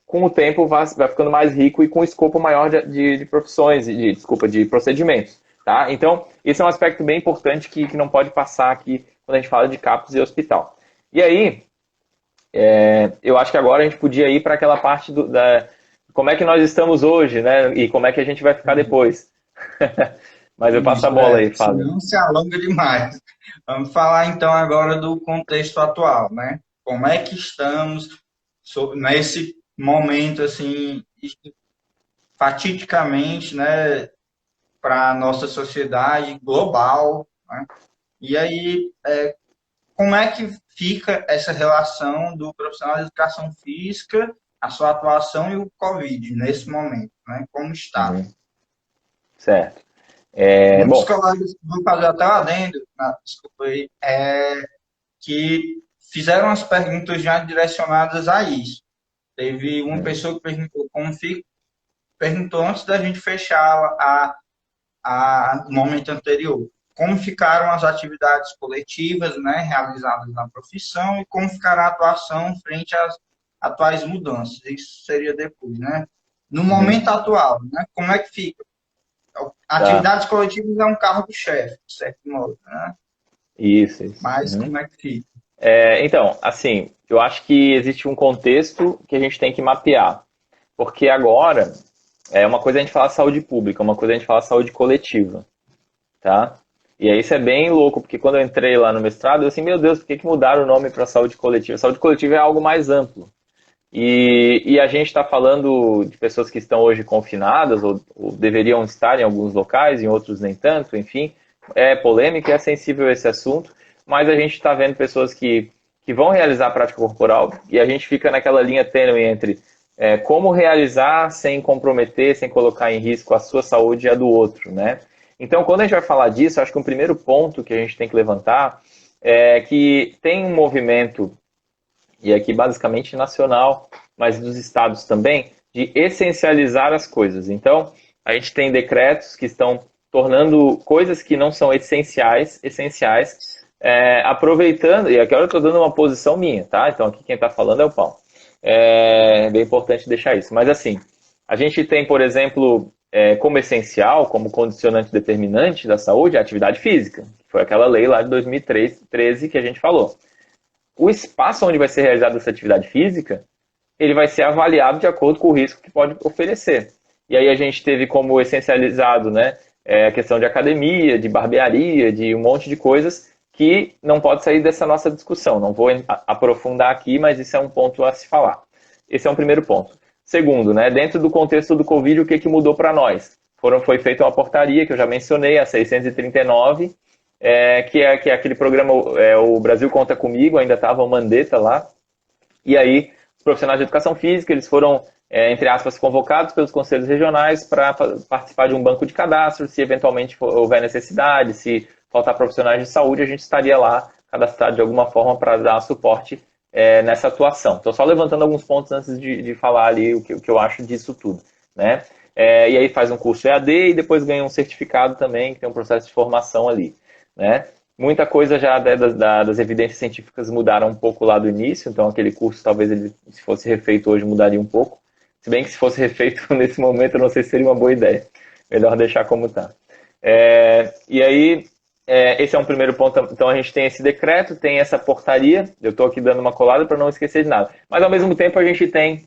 com o tempo, vai ficando mais rico e com escopo maior de profissões, de procedimentos. Tá? Então, esse é um aspecto bem importante que não pode passar aqui quando a gente fala de CAPES e hospital. E aí, eu acho que agora a gente podia ir para aquela parte como é que nós estamos hoje, né? E como é que a gente vai ficar depois. Mas eu passo a bola aí, Fábio. Não se alonga demais. Vamos falar então agora do contexto atual, né? Como é que estamos nesse momento, assim, fatidicamente, né, para a nossa sociedade global, né? E aí, como é que fica essa relação do profissional de educação física, a sua atuação e o Covid nesse momento, né? Como está? Uhum. Certo. Muitos Bom, colegas vão fazer até lá dentro, desculpa aí, que fizeram as perguntas já direcionadas a isso. Teve uma pessoa que perguntou como fica, perguntou antes da gente fechar no momento anterior, como ficaram as atividades coletivas, né, realizadas na profissão e como ficará a atuação frente às atuais mudanças. Isso seria depois, né? No momento atual, né, como é que fica? Atividades coletivas é um carro-chefe, de certo modo, né? Isso. Mas como é que fica? Então, assim, eu acho que existe um contexto que a gente tem que mapear. Porque agora, uma coisa é a gente falar saúde pública, uma coisa é a gente falar saúde coletiva, tá? E aí isso é bem louco, porque quando eu entrei lá no mestrado, eu assim, meu Deus, por que que mudaram o nome para saúde coletiva? Saúde coletiva é algo mais amplo. E a gente está falando de pessoas que estão hoje confinadas, ou deveriam estar em alguns locais, em outros nem tanto, enfim. É polêmico, é sensível esse assunto, mas a gente está vendo pessoas que vão realizar a prática corporal e a gente fica naquela linha tênue entre como realizar sem comprometer, sem colocar em risco a sua saúde e a do outro, né? Então, quando a gente vai falar disso, acho que um primeiro ponto que a gente tem que levantar é que tem um movimento, e aqui basicamente nacional, mas dos estados também, de essencializar as coisas. Então, a gente tem decretos que estão tornando coisas que não são essenciais, aproveitando, e agora eu estou dando uma posição minha, tá? Então aqui quem está falando é o Paulo. É bem importante deixar isso. Mas assim, a gente tem, por exemplo, como essencial, como condicionante determinante da saúde, a atividade física. Foi aquela lei lá de 2013 que a gente falou. O espaço onde vai ser realizada essa atividade física, ele vai ser avaliado de acordo com o risco que pode oferecer. E aí a gente teve como essencializado, né, a questão de academia, de barbearia, de um monte de coisas que não pode sair dessa nossa discussão. Não vou aprofundar aqui, mas isso é um ponto a se falar. Esse é um primeiro ponto. Segundo, né, dentro do contexto do Covid, o que mudou para nós? Foi feita uma portaria que eu já mencionei, a 639, que é aquele programa, o Brasil Conta Comigo, ainda estava o Mandetta lá. E aí, os profissionais de educação física, eles foram, entre aspas, convocados pelos conselhos regionais para participar de um banco de cadastro, se eventualmente houver necessidade, se faltar profissionais de saúde, a gente estaria lá cadastrado de alguma forma para dar suporte nessa atuação. Estou só levantando alguns pontos antes de falar ali o que eu acho disso tudo, né? E aí faz um curso EAD e depois ganha um certificado também, que tem um processo de formação ali, né? Muita coisa já das evidências científicas mudaram um pouco lá do início, então aquele curso, talvez ele, se fosse refeito hoje, mudaria um pouco. Se bem que se fosse refeito nesse momento, eu não sei se seria uma boa ideia. Melhor deixar como está. E aí, esse é um primeiro ponto. Então a gente tem esse decreto, tem essa portaria, eu estou aqui dando uma colada para não esquecer de nada. Mas ao mesmo tempo a gente tem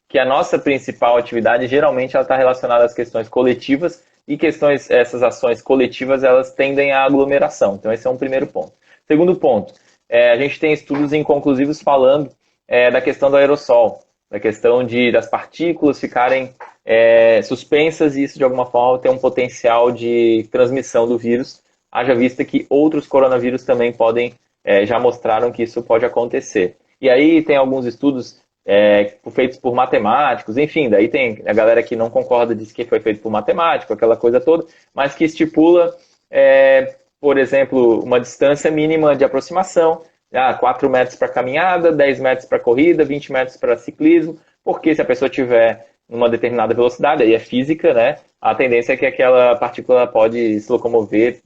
que a nossa principal atividade, geralmente, ela está relacionada às questões coletivas, e essas ações coletivas, elas tendem à aglomeração. Então, esse é um primeiro ponto. Segundo ponto, a gente tem estudos inconclusivos falando da questão do aerossol, da questão das partículas ficarem suspensas e isso, de alguma forma, tem um potencial de transmissão do vírus, haja vista que outros coronavírus também já mostraram que isso pode acontecer. E aí tem alguns estudos feitos por matemáticos, enfim, daí tem a galera que não concorda, diz que foi feito por matemático, aquela coisa toda, mas que estipula, por exemplo, uma distância mínima de aproximação, 4 metros para caminhada, 10 metros para corrida, 20 metros para ciclismo, porque se a pessoa tiver numa determinada velocidade, aí é física, né, a tendência é que aquela partícula pode se locomover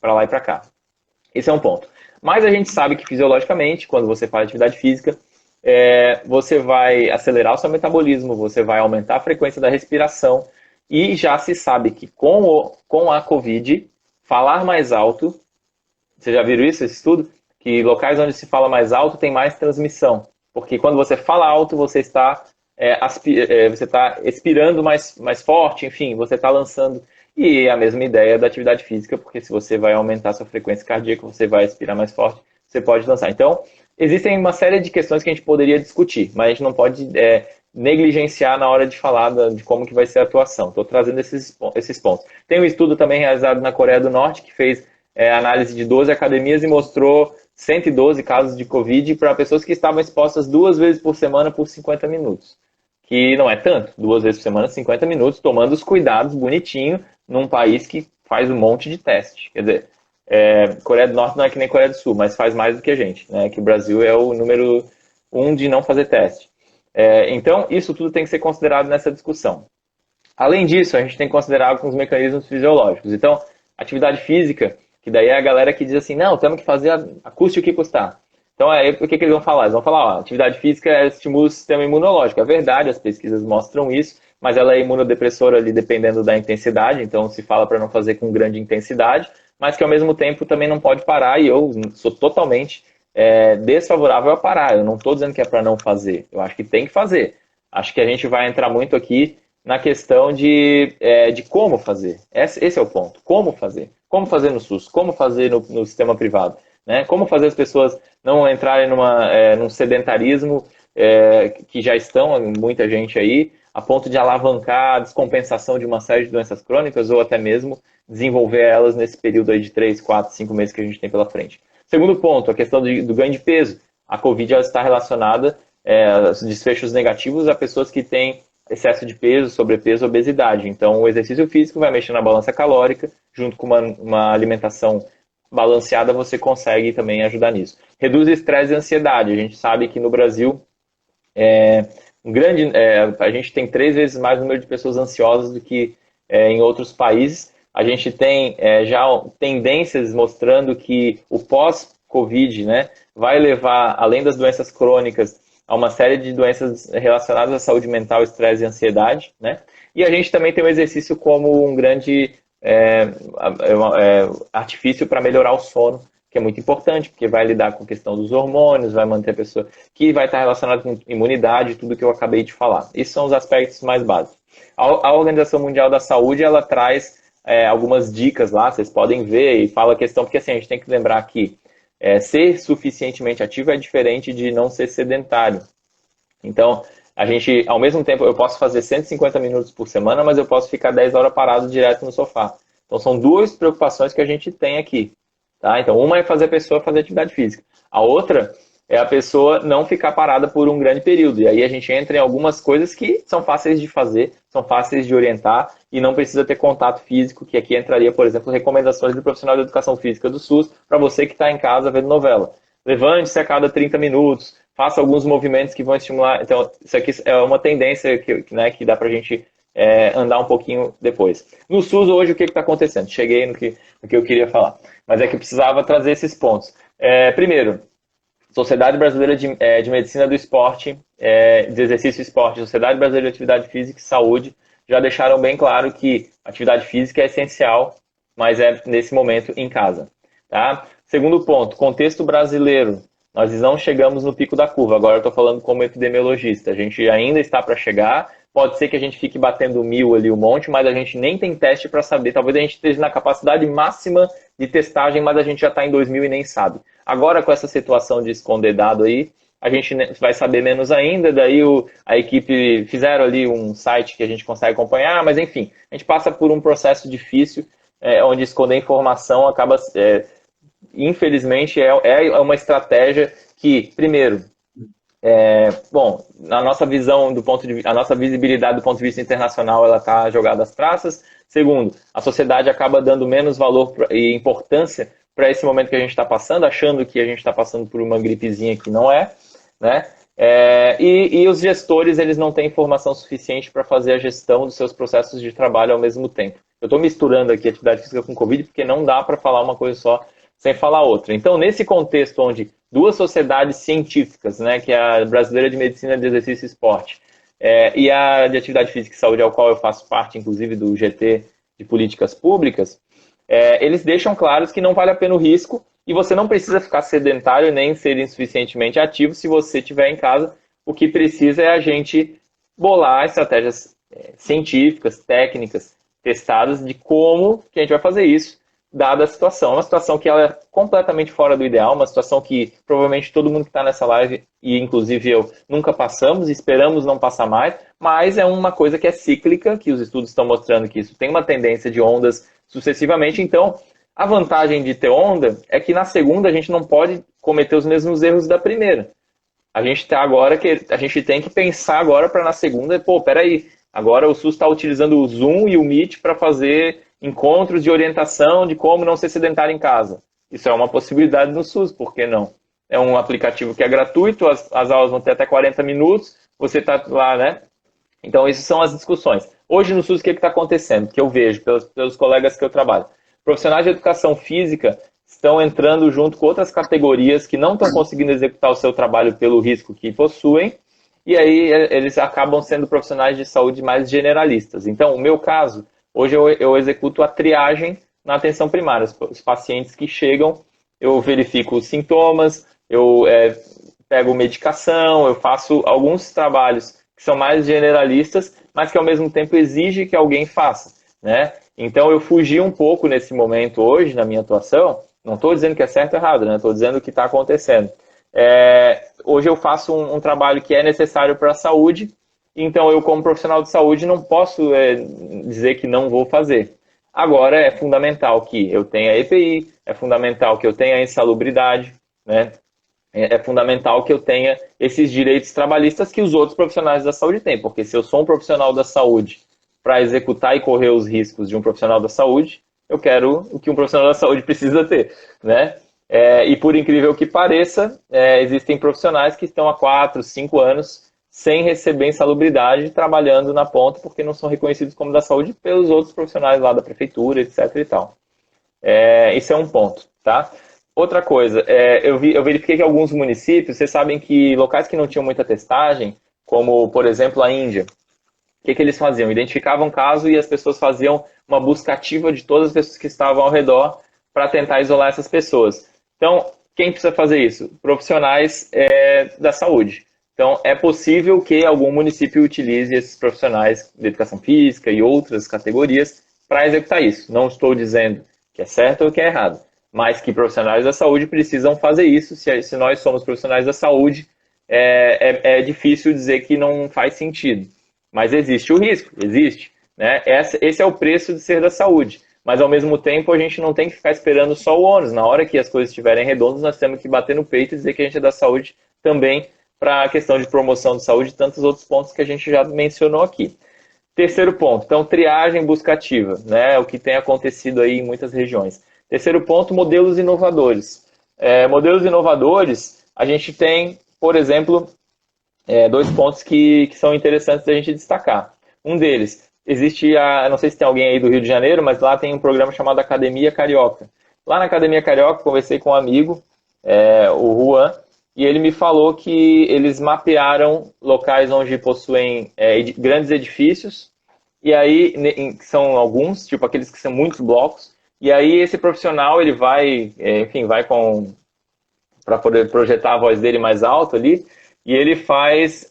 para lá e para cá. Esse é um ponto. Mas a gente sabe que fisiologicamente, quando você faz atividade física, você vai acelerar o seu metabolismo, você vai aumentar a frequência da respiração e já se sabe que com a Covid, falar mais alto, vocês já viram isso, esse estudo? Que locais onde se fala mais alto tem mais transmissão, porque quando você fala alto, você está expirando mais forte, enfim, você está lançando, e é a mesma ideia da atividade física, porque se você vai aumentar a sua frequência cardíaca, você vai expirar mais forte, você pode lançar. Então, existem uma série de questões que a gente poderia discutir, mas a gente não pode negligenciar na hora de falar de como que vai ser a atuação. Estou trazendo esses pontos. Tem um estudo também realizado na Coreia do Norte, que fez análise de 12 academias e mostrou 112 casos de Covid para pessoas que estavam expostas 2 vezes por semana por 50 minutos. Que não é tanto, 2 vezes por semana, 50 minutos, tomando os cuidados bonitinho num país que faz um monte de teste. Quer dizer, Coreia do Norte não é que nem Coreia do Sul, mas faz mais do que a gente, né? Que o Brasil é o número 1 de não fazer teste. Então, isso tudo tem que ser considerado nessa discussão. Além disso, a gente tem que considerar alguns mecanismos fisiológicos. Então, atividade física, que daí é a galera que diz assim, não, temos que fazer a custe o que custar. Então, o que eles vão falar? Eles vão falar, atividade física estimula o sistema imunológico. É verdade, as pesquisas mostram isso, mas ela é imunodepressora ali dependendo da intensidade, então se fala para não fazer com grande intensidade, mas que ao mesmo tempo também não pode parar, e eu sou totalmente desfavorável a parar. Eu não estou dizendo que é para não fazer, eu acho que tem que fazer. Acho que a gente vai entrar muito aqui na questão de como fazer. Esse é o ponto. Como fazer? Como fazer no SUS? Como fazer no sistema privado? Né? Como fazer as pessoas não entrarem num sedentarismo que já estão, muita gente aí, a ponto de alavancar a descompensação de uma série de doenças crônicas ou até mesmo desenvolver elas nesse período aí de 3, 4, 5 meses que a gente tem pela frente. Segundo ponto, a questão do ganho de peso. A Covid já está relacionada aos desfechos negativos a pessoas que têm excesso de peso, sobrepeso, obesidade. Então, o exercício físico vai mexer na balança calórica, junto com uma alimentação balanceada, você consegue também ajudar nisso. Reduz estresse e ansiedade. A gente sabe que no Brasil a gente tem 3 vezes mais número de pessoas ansiosas do que em outros países. A gente tem já tendências mostrando que o pós-Covid, né, vai levar, além das doenças crônicas, a uma série de doenças relacionadas à saúde mental, estresse e ansiedade, né? E a gente também tem o exercício como um grande artifício para melhorar o sono, que é muito importante, porque vai lidar com a questão dos hormônios, vai manter a pessoa, que vai estar relacionado com imunidade, tudo que eu acabei de falar. Esses são os aspectos mais básicos. A Organização Mundial da Saúde, ela traz algumas dicas lá, vocês podem ver, e fala a questão, porque assim, a gente tem que lembrar que ser suficientemente ativo é diferente de não ser sedentário. Então, a gente, ao mesmo tempo, eu posso fazer 150 minutos por semana, mas eu posso ficar 10 horas parado direto no sofá. Então, são 2 preocupações que a gente tem aqui. Tá? Então, uma é fazer a pessoa fazer atividade física. A outra é a pessoa não ficar parada por um grande período. E aí a gente entra em algumas coisas que são fáceis de fazer, são fáceis de orientar e não precisa ter contato físico, que aqui entraria, por exemplo, recomendações do profissional de educação física do SUS para você que está em casa vendo novela. Levante-se a cada 30 minutos, faça alguns movimentos que vão estimular. Então, isso aqui é uma tendência que dá para a gente andar um pouquinho depois. No SUS, hoje, o que está acontecendo? Cheguei no que eu queria falar, mas é que eu precisava trazer esses pontos. Primeiro, Sociedade Brasileira de Medicina do Esporte, de Exercício e Esporte, Sociedade Brasileira de Atividade Física e Saúde, já deixaram bem claro que atividade física é essencial, mas é nesse momento em casa. Tá? Segundo ponto, contexto brasileiro. Nós não chegamos no pico da curva, agora eu estou falando como epidemiologista. A gente ainda está para chegar, pode ser que a gente fique batendo 1000 ali um monte, mas a gente nem tem teste para saber. Talvez a gente esteja na capacidade máxima de testagem, mas a gente já está em 2000 e nem sabe. Agora, com essa situação de esconder dado aí, a gente vai saber menos ainda, daí a equipe fizeram ali um site que a gente consegue acompanhar, mas enfim, a gente passa por um processo difícil, onde esconder informação acaba, infelizmente, é uma estratégia que, primeiro, a nossa visão a nossa visibilidade do ponto de vista internacional, ela está jogada às traças. Segundo, a sociedade acaba dando menos valor e importância para esse momento que a gente está passando, achando que a gente está passando por uma gripezinha que não é, né? E os gestores, eles não têm informação suficiente para fazer a gestão dos seus processos de trabalho ao mesmo tempo. Eu estou misturando aqui atividade física com Covid, porque não dá para falar uma coisa só sem falar outra. Então, nesse contexto onde 2 sociedades científicas, né, que é a Brasileira de Medicina de Exercício e Esporte e a de Atividade Física e Saúde, ao qual eu faço parte, inclusive, do GT de Políticas Públicas, eles deixam claros que não vale a pena o risco e você não precisa ficar sedentário nem ser insuficientemente ativo se você estiver em casa. O que precisa é a gente bolar estratégias científicas, técnicas, testadas de como que a gente vai fazer isso, dada a situação. É uma situação que ela é completamente fora do ideal, uma situação que provavelmente todo mundo que está nessa live, e inclusive eu, nunca passamos, esperamos não passar mais, mas é uma coisa que é cíclica, que os estudos estão mostrando que isso tem uma tendência de ondas sucessivamente. Então, a vantagem de ter onda é que na segunda a gente não pode cometer os mesmos erros da primeira. A gente tem que pensar agora para na segunda, peraí, agora o SUS está utilizando o Zoom e o Meet para fazer encontros de orientação de como não ser sedentário em casa. Isso é uma possibilidade no SUS, por que não? É um aplicativo que é gratuito, as aulas vão ter até 40 minutos, você está lá, né? Então, essas são as discussões. Hoje no SUS, o que está acontecendo? Que eu vejo pelos colegas que eu trabalho. Profissionais de educação física estão entrando junto com outras categorias que não estão conseguindo executar o seu trabalho pelo risco que possuem, e aí eles acabam sendo profissionais de saúde mais generalistas. Então, o meu caso, hoje eu executo a triagem na atenção primária. Os pacientes que chegam, eu verifico os sintomas, eu pego medicação, eu faço alguns trabalhos que são mais generalistas, mas que ao mesmo tempo exige que alguém faça, né? Então eu fugi um pouco nesse momento hoje, na minha atuação, não estou dizendo que é certo ou errado, né? Estou dizendo o que está acontecendo. Hoje eu faço um trabalho que é necessário para a saúde, então eu, como profissional de saúde, não posso dizer que não vou fazer. Agora, é fundamental que eu tenha EPI, é fundamental que eu tenha insalubridade, né? É fundamental que eu tenha esses direitos trabalhistas que os outros profissionais da saúde têm, porque se eu sou um profissional da saúde para executar e correr os riscos de um profissional da saúde, eu quero o que um profissional da saúde precisa ter, né? E por incrível que pareça, existem profissionais que estão há 4, 5 anos sem receber insalubridade, trabalhando na ponta, porque não são reconhecidos como da saúde pelos outros profissionais lá da prefeitura, etc. e tal. Isso é um ponto, tá? Outra coisa, eu verifiquei que alguns municípios, vocês sabem que locais que não tinham muita testagem, como, por exemplo, a Índia, o que eles faziam? Identificavam um caso e as pessoas faziam uma busca ativa de todas as pessoas que estavam ao redor para tentar isolar essas pessoas. Então, quem precisa fazer isso? Profissionais da saúde. Então, é possível que algum município utilize esses profissionais de educação física e outras categorias para executar isso. Não estou dizendo que é certo ou que é errado, mas que profissionais da saúde precisam fazer isso. Se nós somos profissionais da saúde, é difícil dizer que não faz sentido. Mas existe o risco, existe, né? Esse é o preço de ser da saúde. Mas, ao mesmo tempo, a gente não tem que ficar esperando só o ônus. Na hora que as coisas estiverem redondas, nós temos que bater no peito e dizer que a gente é da saúde também, para a questão de promoção de saúde e tantos outros pontos que a gente já mencionou aqui. Terceiro ponto, então, triagem busca ativa, né? O que tem acontecido aí em muitas regiões. Terceiro ponto, modelos inovadores. Modelos inovadores, a gente tem, por exemplo, dois pontos que são interessantes da gente destacar. Um deles, existe não sei se tem alguém aí do Rio de Janeiro, mas lá tem um programa chamado Academia Carioca. Lá na Academia Carioca, conversei com um amigo, o Juan, e ele me falou que eles mapearam locais onde possuem grandes edifícios, e aí são alguns, tipo aqueles que são muitos blocos, e aí esse profissional ele vai, enfim, vai para poder projetar a voz dele mais alto ali, e ele faz,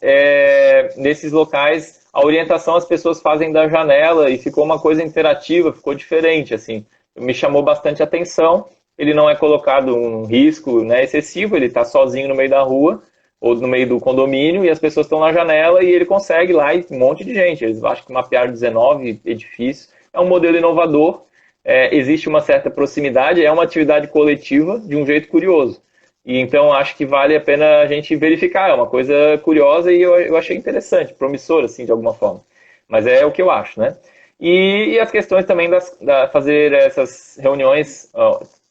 nesses locais, a orientação as pessoas fazem da janela, e ficou uma coisa interativa, ficou diferente, assim, me chamou bastante atenção. Ele não é colocado um risco, né, excessivo, ele está sozinho no meio da rua, ou no meio do condomínio, e as pessoas estão na janela, e ele consegue lá, e um monte de gente, eles acham que mapearam 19 edifícios, é um modelo inovador, existe uma certa proximidade, é uma atividade coletiva de um jeito curioso. E então acho que vale a pena a gente verificar, é uma coisa curiosa e eu achei interessante, promissor, assim, de alguma forma. Mas é o que eu acho, né? E as questões também fazer essas reuniões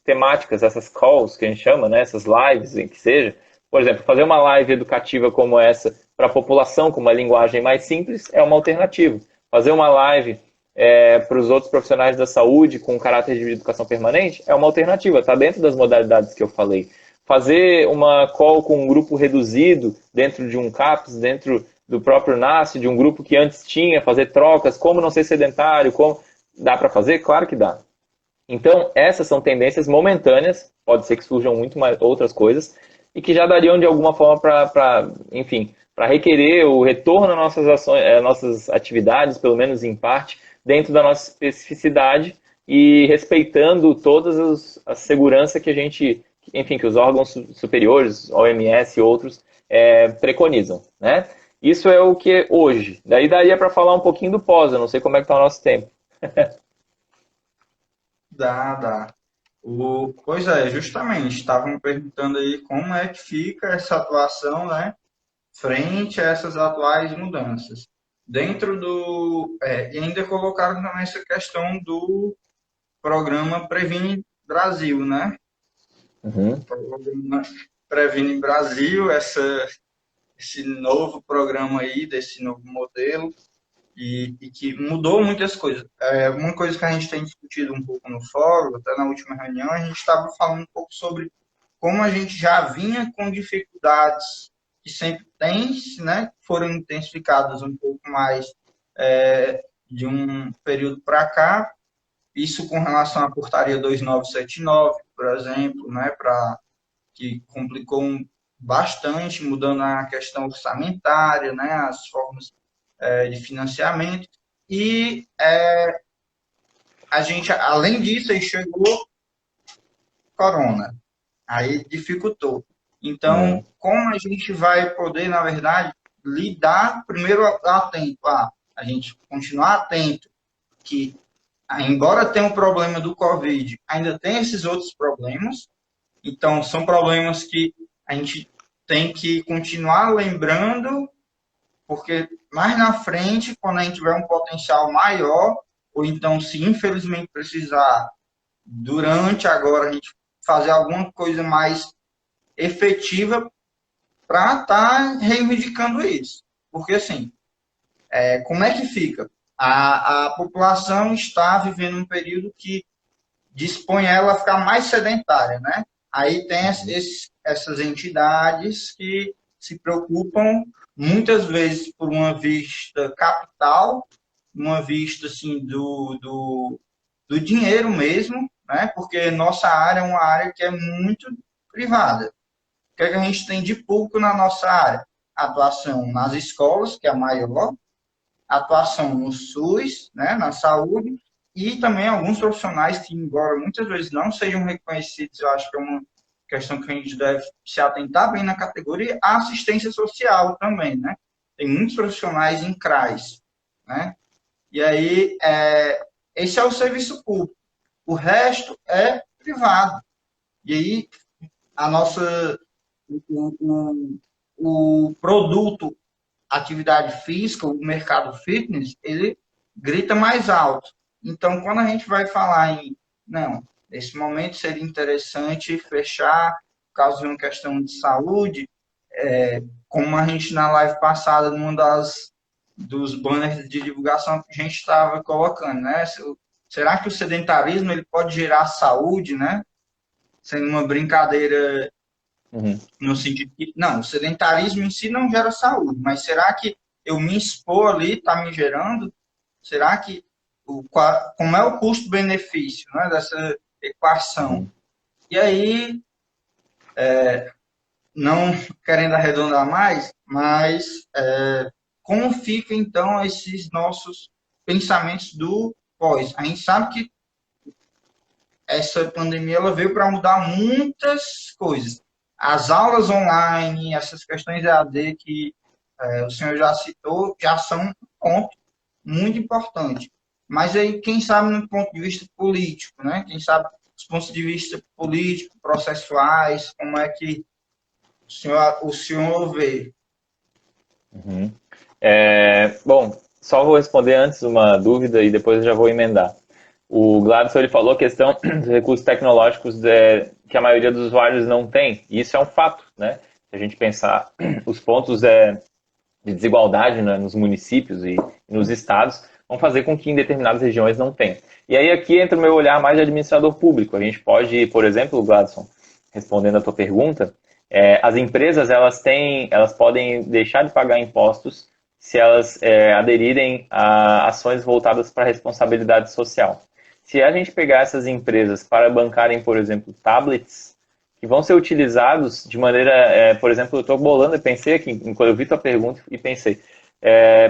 temáticas, essas calls que a gente chama, né? Essas lives, em que seja. Por exemplo, fazer uma live educativa como essa para a população, com uma linguagem mais simples, é uma alternativa. Fazer uma live para os outros profissionais da saúde com caráter de educação permanente é uma alternativa, está dentro das modalidades que eu falei. Fazer uma call com um grupo reduzido dentro de um CAPS, dentro do próprio NASCE, de um grupo que antes tinha, fazer trocas, como não ser sedentário, como dá para fazer? Claro que dá. Então, essas são tendências momentâneas, pode ser que surjam muito mais outras coisas, e que já dariam de alguma forma enfim, para requerer o retorno às nossas ações, às nossas atividades, pelo menos em parte, dentro da nossa especificidade e respeitando todas as segurança que a gente, enfim, que os órgãos superiores, OMS e outros, preconizam, né? Isso é o que é hoje. Daí daria para falar um pouquinho do pós, eu não sei como é que está o nosso tempo. Dá. Pois é, justamente, estavam me perguntando aí como é que fica essa atuação, né, frente a essas atuais mudanças. E ainda colocaram também essa questão do programa Previne Brasil, né? Uhum. Programa Previne Brasil, esse novo programa aí, desse novo modelo, e que mudou muitas coisas. Uma coisa que a gente tem discutido um pouco no fórum, até na última reunião, a gente estava falando um pouco sobre como a gente já vinha com dificuldades que sempre tem, né, foram intensificadas um pouco mais de um período para cá, isso com relação à portaria 2979, por exemplo, né, que complicou bastante, mudando a questão orçamentária, né, as formas de financiamento. E a gente, além disso, aí chegou corona, aí dificultou. Então, Uhum. como a gente vai poder, na verdade, lidar, primeiro atento, a gente continuar atento que, embora tenha o problema do Covid, ainda tem esses outros problemas. Então, são problemas que a gente tem que continuar lembrando, porque mais na frente, quando a gente tiver um potencial maior, ou então, se infelizmente precisar, durante agora, a gente fazer alguma coisa mais efetiva para estar reivindicando isso. Porque, assim, como é que fica? A população está vivendo um período que dispõe ela a ficar mais sedentária, né? Aí tem essas entidades que se preocupam muitas vezes por uma vista capital, uma vista assim do dinheiro mesmo, né? Porque nossa área é uma área que é muito privada. O que, é que a gente tem de público na nossa área? Atuação nas escolas, que é a maior, atuação no SUS, né, na saúde, e também alguns profissionais que, embora muitas vezes não sejam reconhecidos, eu acho que é uma questão que a gente deve se atentar bem na categoria, a assistência social também, né? Tem muitos profissionais em CRAs, né? E aí, esse é o serviço público. O resto é privado. E aí, a nossa, o produto atividade física, o mercado fitness, ele grita mais alto. Então, quando a gente vai falar em, não, nesse momento seria interessante fechar, por causa de uma questão de saúde, como a gente na live passada, numa dos banners de divulgação que a gente estava colocando, né? Será que o sedentarismo ele pode gerar saúde, né? Sendo uma brincadeira Uhum. no sentido que, não, o sedentarismo em si não gera saúde, mas será que eu me expor ali está me gerando? Será que, como é o custo-benefício, né, dessa equação? Uhum. E aí, não querendo arredondar mais, mas como fica então esses nossos pensamentos do pós? A gente sabe que essa pandemia ela veio para mudar muitas coisas. As aulas online, essas questões EAD que o senhor já citou, já são um ponto muito importante. Mas aí, quem sabe no ponto de vista político, né? Quem sabe os pontos de vista político, processuais, como é que o senhor vê? Uhum. Bom, só vou responder antes uma dúvida e depois eu já vou emendar. O Gladson ele falou a questão dos recursos tecnológicos que a maioria dos usuários não tem, e isso é um fato, né? Se a gente pensar os pontos de desigualdade, né, nos municípios e nos estados, vão fazer com que em determinadas regiões não tenha. E aí aqui entra o meu olhar mais de administrador público. A gente pode, por exemplo, Gladson, respondendo a tua pergunta, as empresas elas podem deixar de pagar impostos se elas aderirem a ações voltadas para a responsabilidade social. Se a gente pegar essas empresas para bancarem, por exemplo, tablets, que vão ser utilizados de maneira, por exemplo, eu estou bolando e pensei aqui, quando eu vi tua pergunta e pensei,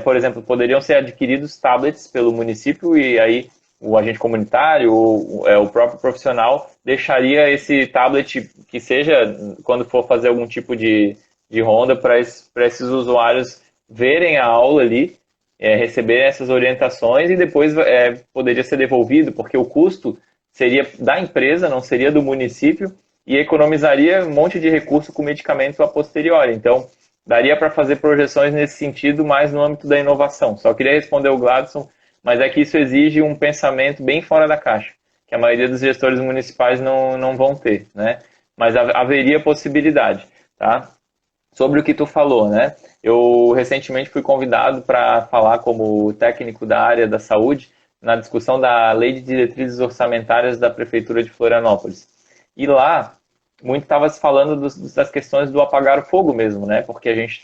por exemplo, poderiam ser adquiridos tablets pelo município e aí o agente comunitário ou o próprio profissional deixaria esse tablet que seja, quando for fazer algum tipo de ronda, para esses usuários verem a aula ali, receberem essas orientações e depois poderia ser devolvido, porque o custo seria da empresa, não seria do município, e economizaria um monte de recurso com medicamento a posteriori. Então, daria para fazer projeções nesse sentido, mais no âmbito da inovação. Só queria responder o Gladson, mas é que isso exige um pensamento bem fora da caixa, que a maioria dos gestores municipais não vão ter, né? Mas haveria possibilidade, tá? Sobre o que tu falou, né? Eu recentemente fui convidado para falar como técnico da área da saúde na discussão da Lei de Diretrizes Orçamentárias da Prefeitura de Florianópolis. E lá, muito estava se falando das questões do apagar o fogo mesmo, né? Porque a gente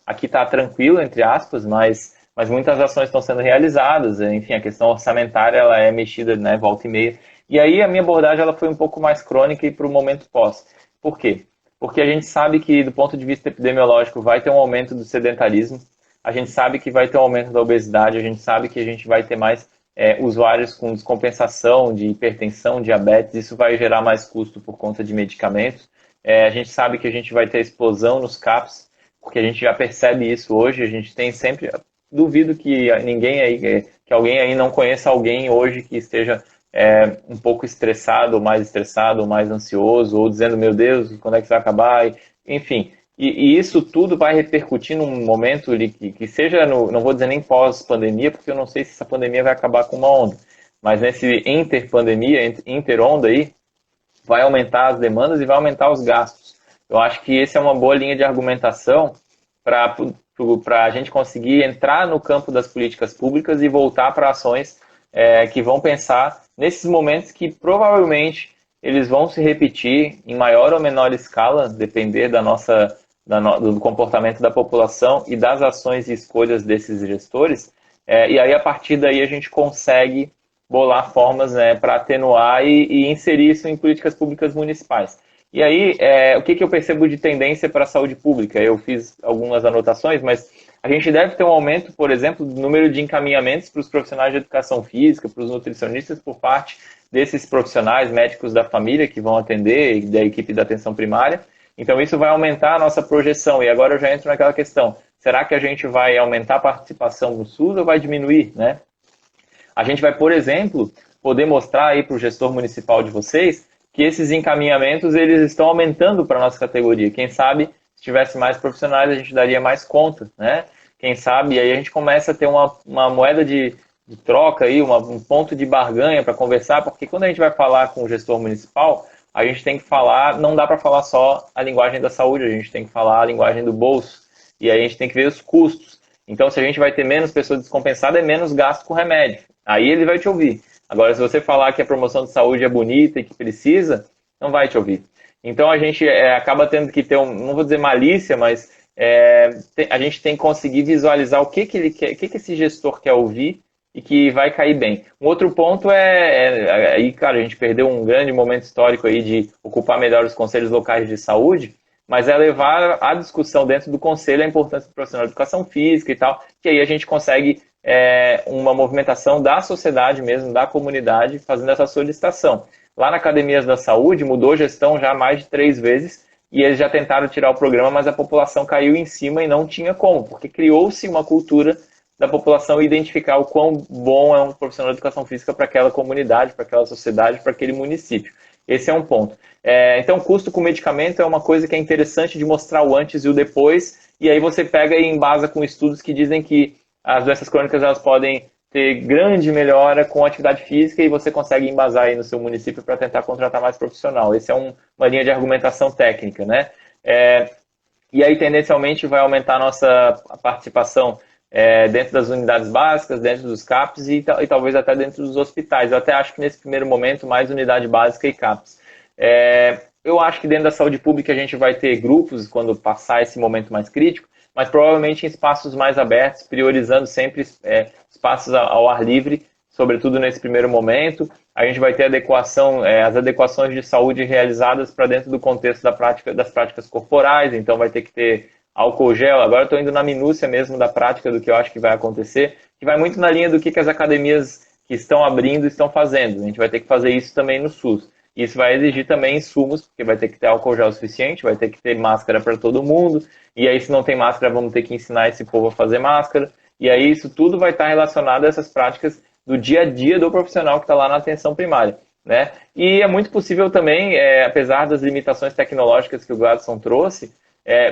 aqui está tranquilo, entre aspas, mas muitas ações estão sendo realizadas, enfim, a questão orçamentária ela é mexida, né, volta e meia. E aí a minha abordagem ela foi um pouco mais crônica e para o momento pós. Por quê? porque a gente sabe que, do ponto de vista epidemiológico, vai ter um aumento do sedentarismo, a gente sabe que vai ter um aumento da obesidade, a gente sabe que a gente vai ter mais usuários com descompensação de hipertensão, diabetes, isso vai gerar mais custo por conta de medicamentos. A gente sabe que a gente vai ter explosão nos CAPs, porque a gente já percebe isso hoje, a gente tem sempre... Duvido que ninguém aí, que alguém aí não conheça alguém hoje que esteja um pouco estressado, ou mais ansioso, ou dizendo, meu Deus, quando é que isso vai acabar? Enfim, e isso tudo vai repercutir num momento que seja, não vou dizer nem pós-pandemia, porque eu não sei se essa pandemia vai acabar com uma onda, mas nesse inter-pandemia, inter-onda aí, vai aumentar as demandas e vai aumentar os gastos. Eu acho que essa é uma boa linha de argumentação para a gente conseguir entrar no campo das políticas públicas e voltar para ações que vão pensar nesses momentos que provavelmente eles vão se repetir em maior ou menor escala, depender do comportamento da população e das ações e escolhas desses gestores. E aí, a partir daí, a gente consegue bolar formas, né, para atenuar e inserir isso em políticas públicas municipais. E aí, o que eu percebo de tendência para a saúde pública? Eu fiz algumas anotações, mas a gente deve ter um aumento, por exemplo, do número de encaminhamentos para os profissionais de educação física, para os nutricionistas, por parte desses profissionais médicos da família que vão atender, da equipe da atenção primária. Então, isso vai aumentar a nossa projeção. E agora eu já entro naquela questão, será que a gente vai aumentar a participação no SUS ou vai diminuir, né? A gente vai, por exemplo, poder mostrar aí para o gestor municipal de vocês que esses encaminhamentos eles estão aumentando para a nossa categoria. Quem sabe, se tivesse mais profissionais, a gente daria mais conta, né? Quem sabe, aí a gente começa a ter uma moeda de troca, aí, um ponto de barganha para conversar, porque quando a gente vai falar com o gestor municipal, a gente tem que falar, não dá para falar só a linguagem da saúde, a gente tem que falar a linguagem do bolso, e aí a gente tem que ver os custos. Então, se a gente vai ter menos pessoas descompensadas, é menos gasto com remédio. Aí ele vai te ouvir. Agora, se você falar que a promoção de saúde é bonita e que precisa, não vai te ouvir. Então, a gente acaba tendo que ter, não vou dizer malícia, mas a gente tem que conseguir visualizar o que ele quer, o que esse gestor quer ouvir e que vai cair bem. Um outro ponto aí, cara, a gente perdeu um grande momento histórico aí de ocupar melhor os conselhos locais de saúde, mas é levar a discussão dentro do conselho a importância do profissional de educação física e tal, que aí a gente consegue uma movimentação da sociedade mesmo, da comunidade, fazendo essa solicitação. Lá na Academias da Saúde, mudou gestão já mais de 3 vezes, e eles já tentaram tirar o programa, mas a população caiu em cima e não tinha como, porque criou-se uma cultura da população identificar o quão bom é um profissional de educação física para aquela comunidade, para aquela sociedade, para aquele município. Esse é um ponto. Então, custo com medicamento é uma coisa que é interessante de mostrar o antes e o depois, e aí você pega e embasa com estudos que dizem que as doenças crônicas elas podem ter grande melhora com atividade física e você consegue embasar aí no seu município para tentar contratar mais profissional. Esse é uma linha de argumentação técnica, né? E aí, tendencialmente, vai aumentar a nossa participação dentro das unidades básicas, dentro dos CAPs e talvez até dentro dos hospitais. Eu até acho que nesse primeiro momento, mais unidade básica e CAPs. Eu acho que dentro da saúde pública a gente vai ter grupos quando passar esse momento mais crítico, mas provavelmente em espaços mais abertos, priorizando sempre espaços ao ar livre, sobretudo nesse primeiro momento. A gente vai ter as adequações de saúde realizadas para dentro do contexto das práticas corporais, então vai ter que ter álcool gel. Agora eu estou indo na minúcia mesmo da prática do que eu acho que vai acontecer, que vai muito na linha do que as academias que estão abrindo estão fazendo. A gente vai ter que fazer isso também no SUS. Isso vai exigir também insumos, porque vai ter que ter álcool gel suficiente, vai ter que ter máscara para todo mundo, e aí se não tem máscara vamos ter que ensinar esse povo a fazer máscara, e aí isso tudo vai estar relacionado a essas práticas do dia a dia do profissional que está lá na atenção primária, né? E é muito possível também, apesar das limitações tecnológicas que o Gladson trouxe,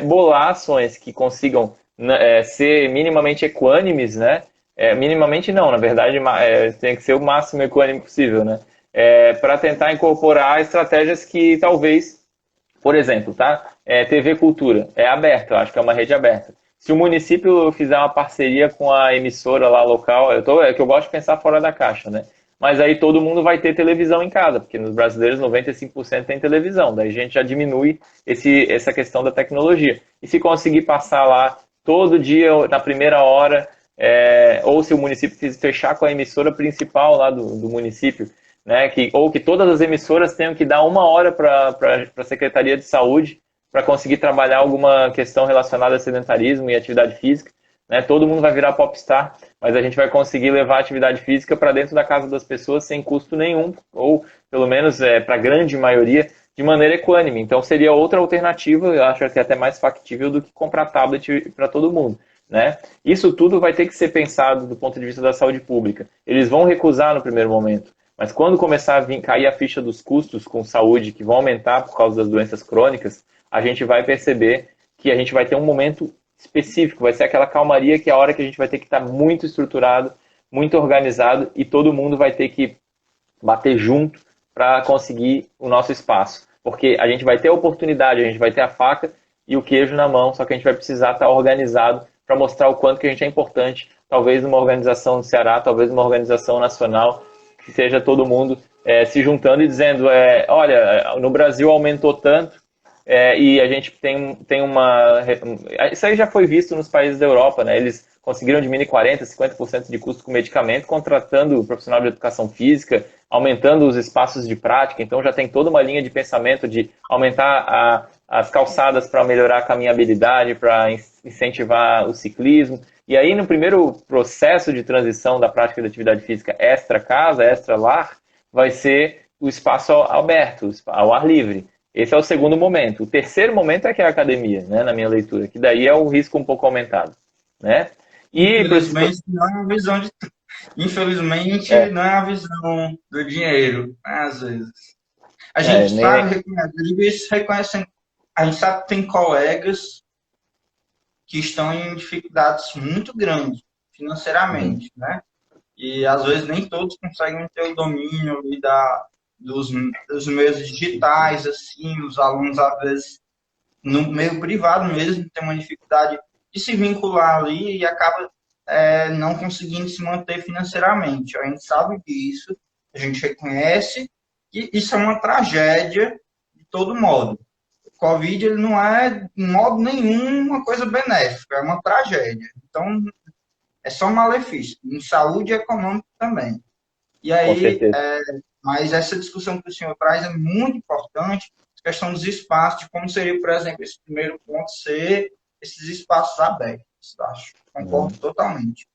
bolar ações que consigam ser minimamente equânimes, né? Minimamente não, na verdade tem que ser o máximo equânime possível, né? Para tentar incorporar estratégias que talvez, por exemplo, tá? TV Cultura é aberta, eu acho que é uma rede aberta. Se o município fizer uma parceria com a emissora lá local, que eu gosto de pensar fora da caixa, né? Mas aí todo mundo vai ter televisão em casa, porque nos brasileiros 95% tem televisão, daí a gente já diminui essa questão da tecnologia. E se conseguir passar lá todo dia, na primeira hora, ou se o município fechar com a emissora principal lá do município, né, ou que todas as emissoras tenham que dar 1 hora para a Secretaria de Saúde, para conseguir trabalhar alguma questão relacionada a sedentarismo e atividade física, né? Todo mundo vai virar popstar, mas a gente vai conseguir levar a atividade física para dentro da casa das pessoas sem custo nenhum, ou pelo menos para a grande maioria, de maneira equânime. Então seria outra alternativa, eu acho que é até mais factível do que comprar tablet para todo mundo, né? Isso tudo vai ter que ser pensado do ponto de vista da saúde pública. Eles vão recusar no primeiro momento, mas quando começar a cair a ficha dos custos com saúde, que vão aumentar por causa das doenças crônicas, a gente vai perceber que a gente vai ter um momento específico, vai ser aquela calmaria que é a hora que a gente vai ter que estar muito estruturado, muito organizado e todo mundo vai ter que bater junto para conseguir o nosso espaço. Porque a gente vai ter a oportunidade, a gente vai ter a faca e o queijo na mão, só que a gente vai precisar estar organizado para mostrar o quanto que a gente é importante, talvez numa organização do Ceará, talvez numa organização nacional, que seja todo mundo se juntando e dizendo, olha, no Brasil aumentou tanto, e a gente tem uma... Isso aí já foi visto nos países da Europa, né? Eles conseguiram diminuir 40%, 50% de custo com medicamento, contratando profissional de educação física, aumentando os espaços de prática, então já tem toda uma linha de pensamento de aumentar as calçadas para melhorar a caminhabilidade, para incentivar o ciclismo. E aí, no primeiro processo de transição da prática de atividade física extra-casa, extra-lar, vai ser o espaço aberto, ao ar livre. Esse é o segundo momento. O terceiro momento é que é a academia, né, na minha leitura, que daí é o risco um pouco aumentado, né? E infelizmente, não é uma visão de... Infelizmente, não é a visão do dinheiro, né, às vezes. A gente sabe, reconhecendo, a gente sabe que tem colegas que estão em dificuldades muito grandes financeiramente, né? E às vezes nem todos conseguem ter o domínio ali dos meios digitais, assim, os alunos às vezes no meio privado mesmo tem uma dificuldade de se vincular ali e acaba não conseguindo se manter financeiramente. A gente sabe disso, a gente reconhece que isso é uma tragédia de todo modo. O Covid ele não é, de modo nenhum, uma coisa benéfica, é uma tragédia. Então, é só um malefício, em saúde e econômico também. E aí, mas essa discussão que o senhor traz é muito importante, a questão dos espaços, de como seria, por exemplo, esse primeiro ponto ser esses espaços abertos, acho. Concordo totalmente.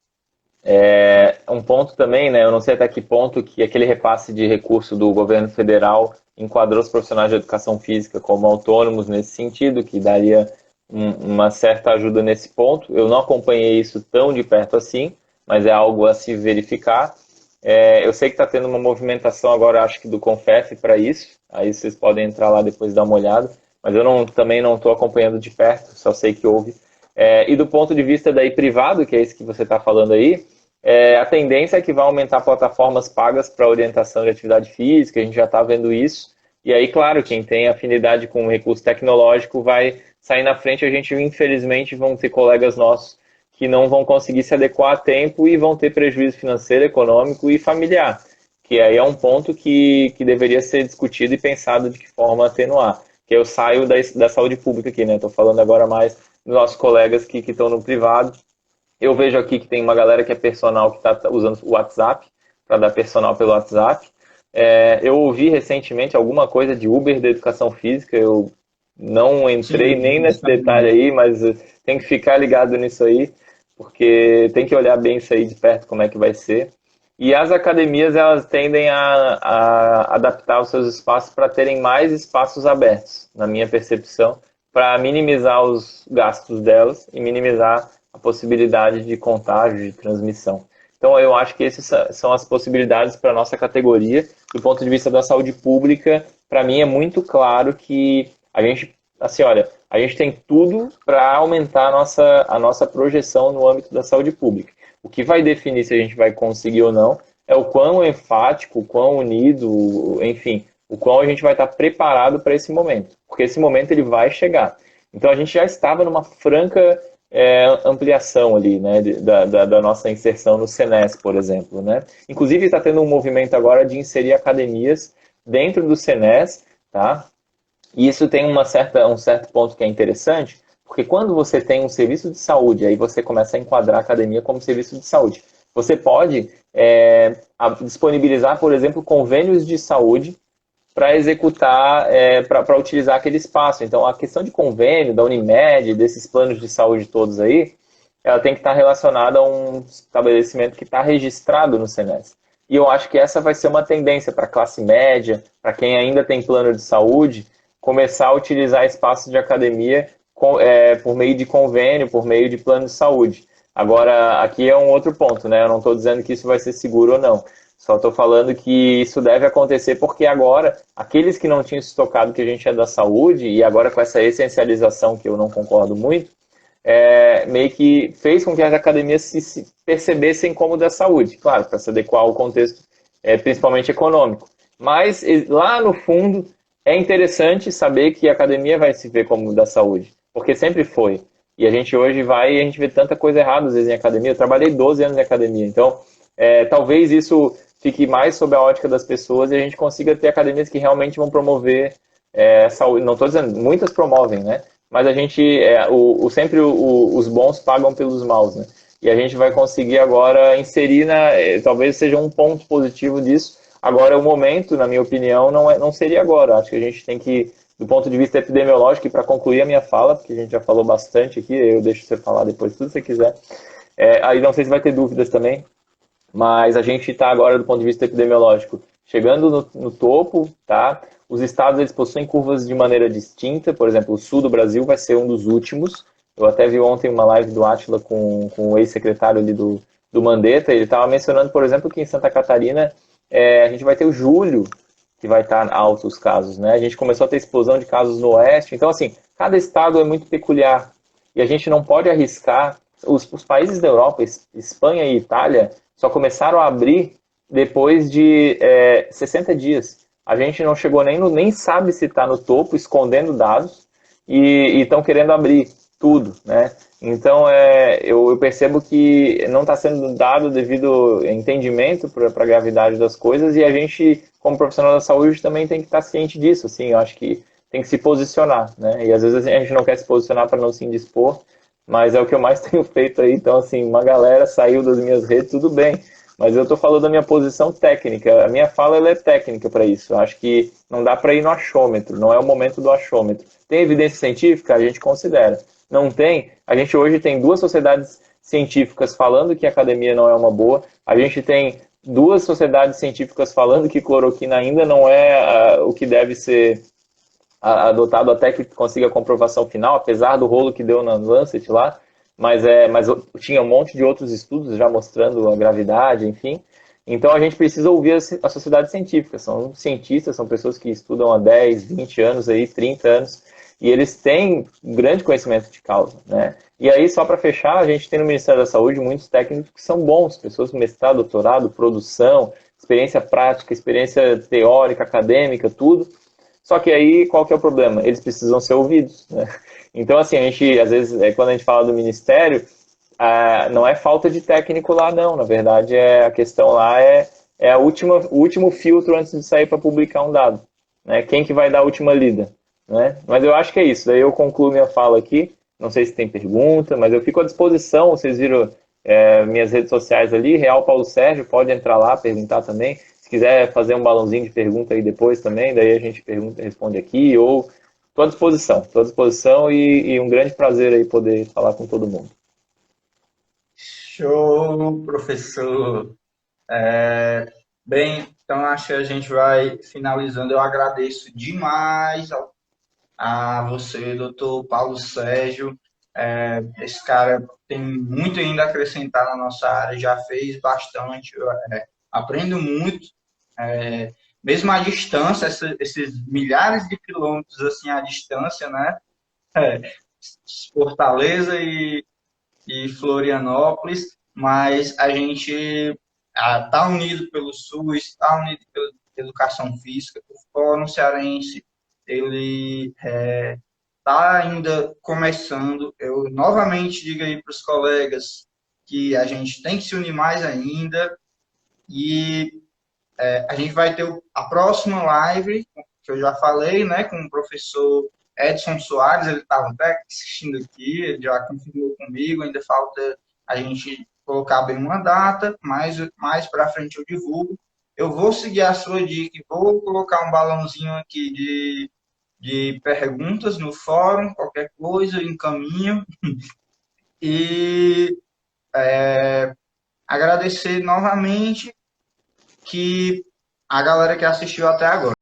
Um ponto também, né? Eu não sei até que ponto que aquele repasse de recurso do governo federal enquadrou os profissionais de educação física como autônomos nesse sentido, que daria uma certa ajuda nesse ponto. Eu não acompanhei isso tão de perto assim, mas é algo a se verificar. Eu sei que está tendo uma movimentação agora, acho que do Confef para isso, aí vocês podem entrar lá depois e dar uma olhada, mas eu também não estou acompanhando de perto, só sei que houve. E do ponto de vista daí privado, que é isso que você está falando aí, a tendência é que vai aumentar plataformas pagas para orientação de atividade física, a gente já está vendo isso, e aí, claro, quem tem afinidade com o recurso tecnológico vai sair na frente. A gente, infelizmente, vão ter colegas nossos que não vão conseguir se adequar a tempo e vão ter prejuízo financeiro, econômico e familiar, que aí é um ponto que deveria ser discutido e pensado de que forma atenuar. Que eu saio da saúde pública aqui, né? Estou falando agora mais dos nossos colegas que estão no privado. Eu vejo aqui que tem uma galera que é personal que está usando o WhatsApp, para dar personal pelo WhatsApp. Eu ouvi recentemente alguma coisa de Uber da educação física, eu não entrei nem nesse detalhe aí, mas tem que ficar ligado nisso aí, porque tem que olhar bem isso aí de perto, como é que vai ser. E as academias, elas tendem a adaptar os seus espaços para terem mais espaços abertos, na minha percepção, para minimizar os gastos delas e minimizar a possibilidade de contágio, de transmissão. Então, eu acho que essas são as possibilidades para a nossa categoria. Do ponto de vista da saúde pública, para mim é muito claro que a gente, assim, olha, a gente tem tudo para aumentar a nossa projeção no âmbito da saúde pública. O que vai definir se a gente vai conseguir ou não é o quão enfático, o quão unido, enfim, o quão a gente vai estar preparado para esse momento. Porque esse momento ele vai chegar. Então, a gente já estava numa franca ampliação ali, né, da nossa inserção no Senes, por exemplo, né? Inclusive está tendo um movimento agora de inserir academias dentro do Senes, tá? E isso tem um certo ponto que é interessante, porque quando você tem um serviço de saúde, aí você começa a enquadrar a academia como serviço de saúde. Você pode disponibilizar, por exemplo, convênios de saúde para executar, para utilizar aquele espaço. Então, a questão de convênio, da Unimed, desses planos de saúde todos aí, ela tem que estar relacionada a um estabelecimento que está registrado no Senes. E eu acho que essa vai ser uma tendência para a classe média, para quem ainda tem plano de saúde, começar a utilizar espaços de academia por meio de convênio, por meio de plano de saúde. Agora, aqui é um outro ponto, né? Eu não estou dizendo que isso vai ser seguro ou não. Só estou falando que isso deve acontecer porque agora, aqueles que não tinham se tocado que a gente é da saúde, e agora com essa essencialização que eu não concordo muito, meio que fez com que as academias se percebessem como da saúde, claro, para se adequar ao contexto, principalmente econômico. Mas lá no fundo é interessante saber que a academia vai se ver como da saúde, porque sempre foi. E a gente hoje vai e a gente vê tanta coisa errada às vezes em academia. Eu trabalhei 12 anos em academia, então talvez isso fique mais sob a ótica das pessoas e a gente consiga ter academias que realmente vão promover saúde. Não estou dizendo, muitas promovem, né? Mas a gente, sempre os bons pagam pelos maus, né? E a gente vai conseguir agora inserir, talvez seja um ponto positivo disso. Agora, o momento, na minha opinião, não seria agora. Acho que a gente tem que, do ponto de vista epidemiológico, e para concluir a minha fala, porque a gente já falou bastante aqui, eu deixo você falar depois tudo que você quiser. Aí não sei se vai ter dúvidas também, mas a gente está agora, do ponto de vista epidemiológico, chegando no topo, tá? Os estados, eles possuem curvas de maneira distinta, por exemplo, o sul do Brasil vai ser um dos últimos. Eu até vi ontem uma live do Átila com o ex-secretário ali do Mandetta, ele estava mencionando, por exemplo, que em Santa Catarina a gente vai ter o julho, que vai estar alto os casos, né? A gente começou a ter explosão de casos no oeste, então, assim, cada estado é muito peculiar, e a gente não pode arriscar. Os países da Europa, Espanha e Itália, só começaram a abrir depois de 60 dias. A gente não chegou nem sabe se está no topo, escondendo dados, e estão querendo abrir tudo, né? Então, eu percebo que não está sendo dado devido entendimento para a gravidade das coisas, e a gente, como profissional da saúde, também tem que estar ciente disso, assim, eu acho que tem que se posicionar, né? E às vezes a gente não quer se posicionar para não se indispor, mas é o que eu mais tenho feito aí. Então, assim, uma galera saiu das minhas redes, tudo bem, mas eu estou falando da minha posição técnica. A minha fala ela é técnica para isso. Eu acho que não dá para ir no achômetro, não é o momento do achômetro. Tem evidência científica? A gente considera. Não tem? A gente hoje tem duas sociedades científicas falando que a academia não é uma boa. A gente tem duas sociedades científicas falando que cloroquina ainda não é o que deve ser adotado até que consiga a comprovação final, apesar do rolo que deu na Lancet lá, mas tinha um monte de outros estudos já mostrando a gravidade, enfim. Então a gente precisa ouvir a sociedade científica, são cientistas, são pessoas que estudam há 10, 20 anos, aí, 30 anos, e eles têm grande conhecimento de causa, né? E aí, só para fechar, a gente tem no Ministério da Saúde muitos técnicos que são bons, pessoas com mestrado, doutorado, produção, experiência prática, experiência teórica, acadêmica, tudo. Só que aí, qual que é o problema? Eles precisam ser ouvidos, né? Então, assim, a gente, às vezes, quando a gente fala do Ministério, não é falta de técnico lá, não. Na verdade, a questão lá o último filtro antes de sair para publicar um dado, né? Quem que vai dar a última lida, né? Mas eu acho que é isso. Daí eu concluo minha fala aqui. Não sei se tem pergunta, mas eu fico à disposição. Vocês viram minhas redes sociais ali, Real Paulo Sérgio, pode entrar lá, perguntar também. Se quiser fazer um balãozinho de pergunta aí depois também, daí a gente pergunta, responde aqui, ou estou à disposição e um grande prazer aí poder falar com todo mundo. Show, professor. Bem, então acho que a gente vai finalizando. Eu agradeço demais a você, doutor Paulo Sérgio. Esse cara tem muito ainda a acrescentar na nossa área, já fez bastante, aprendo muito, mesmo à distância, esses milhares de quilômetros assim à distância, né? É, Fortaleza e Florianópolis, mas a gente está unido pelo SUS, está unido pela educação física, o Fórum Cearense, ele está ainda começando. Eu novamente digo aí para os colegas que a gente tem que se unir mais ainda e a gente vai ter a próxima live, que eu já falei, né, com o professor Edson Soares, ele estava até assistindo aqui, ele já confirmou comigo, ainda falta a gente colocar bem uma data, mas mais para frente eu divulgo. Eu vou seguir a sua dica e vou colocar um balãozinho aqui de perguntas no fórum, qualquer coisa, eu encaminho. E agradecer novamente que a galera que assistiu até agora.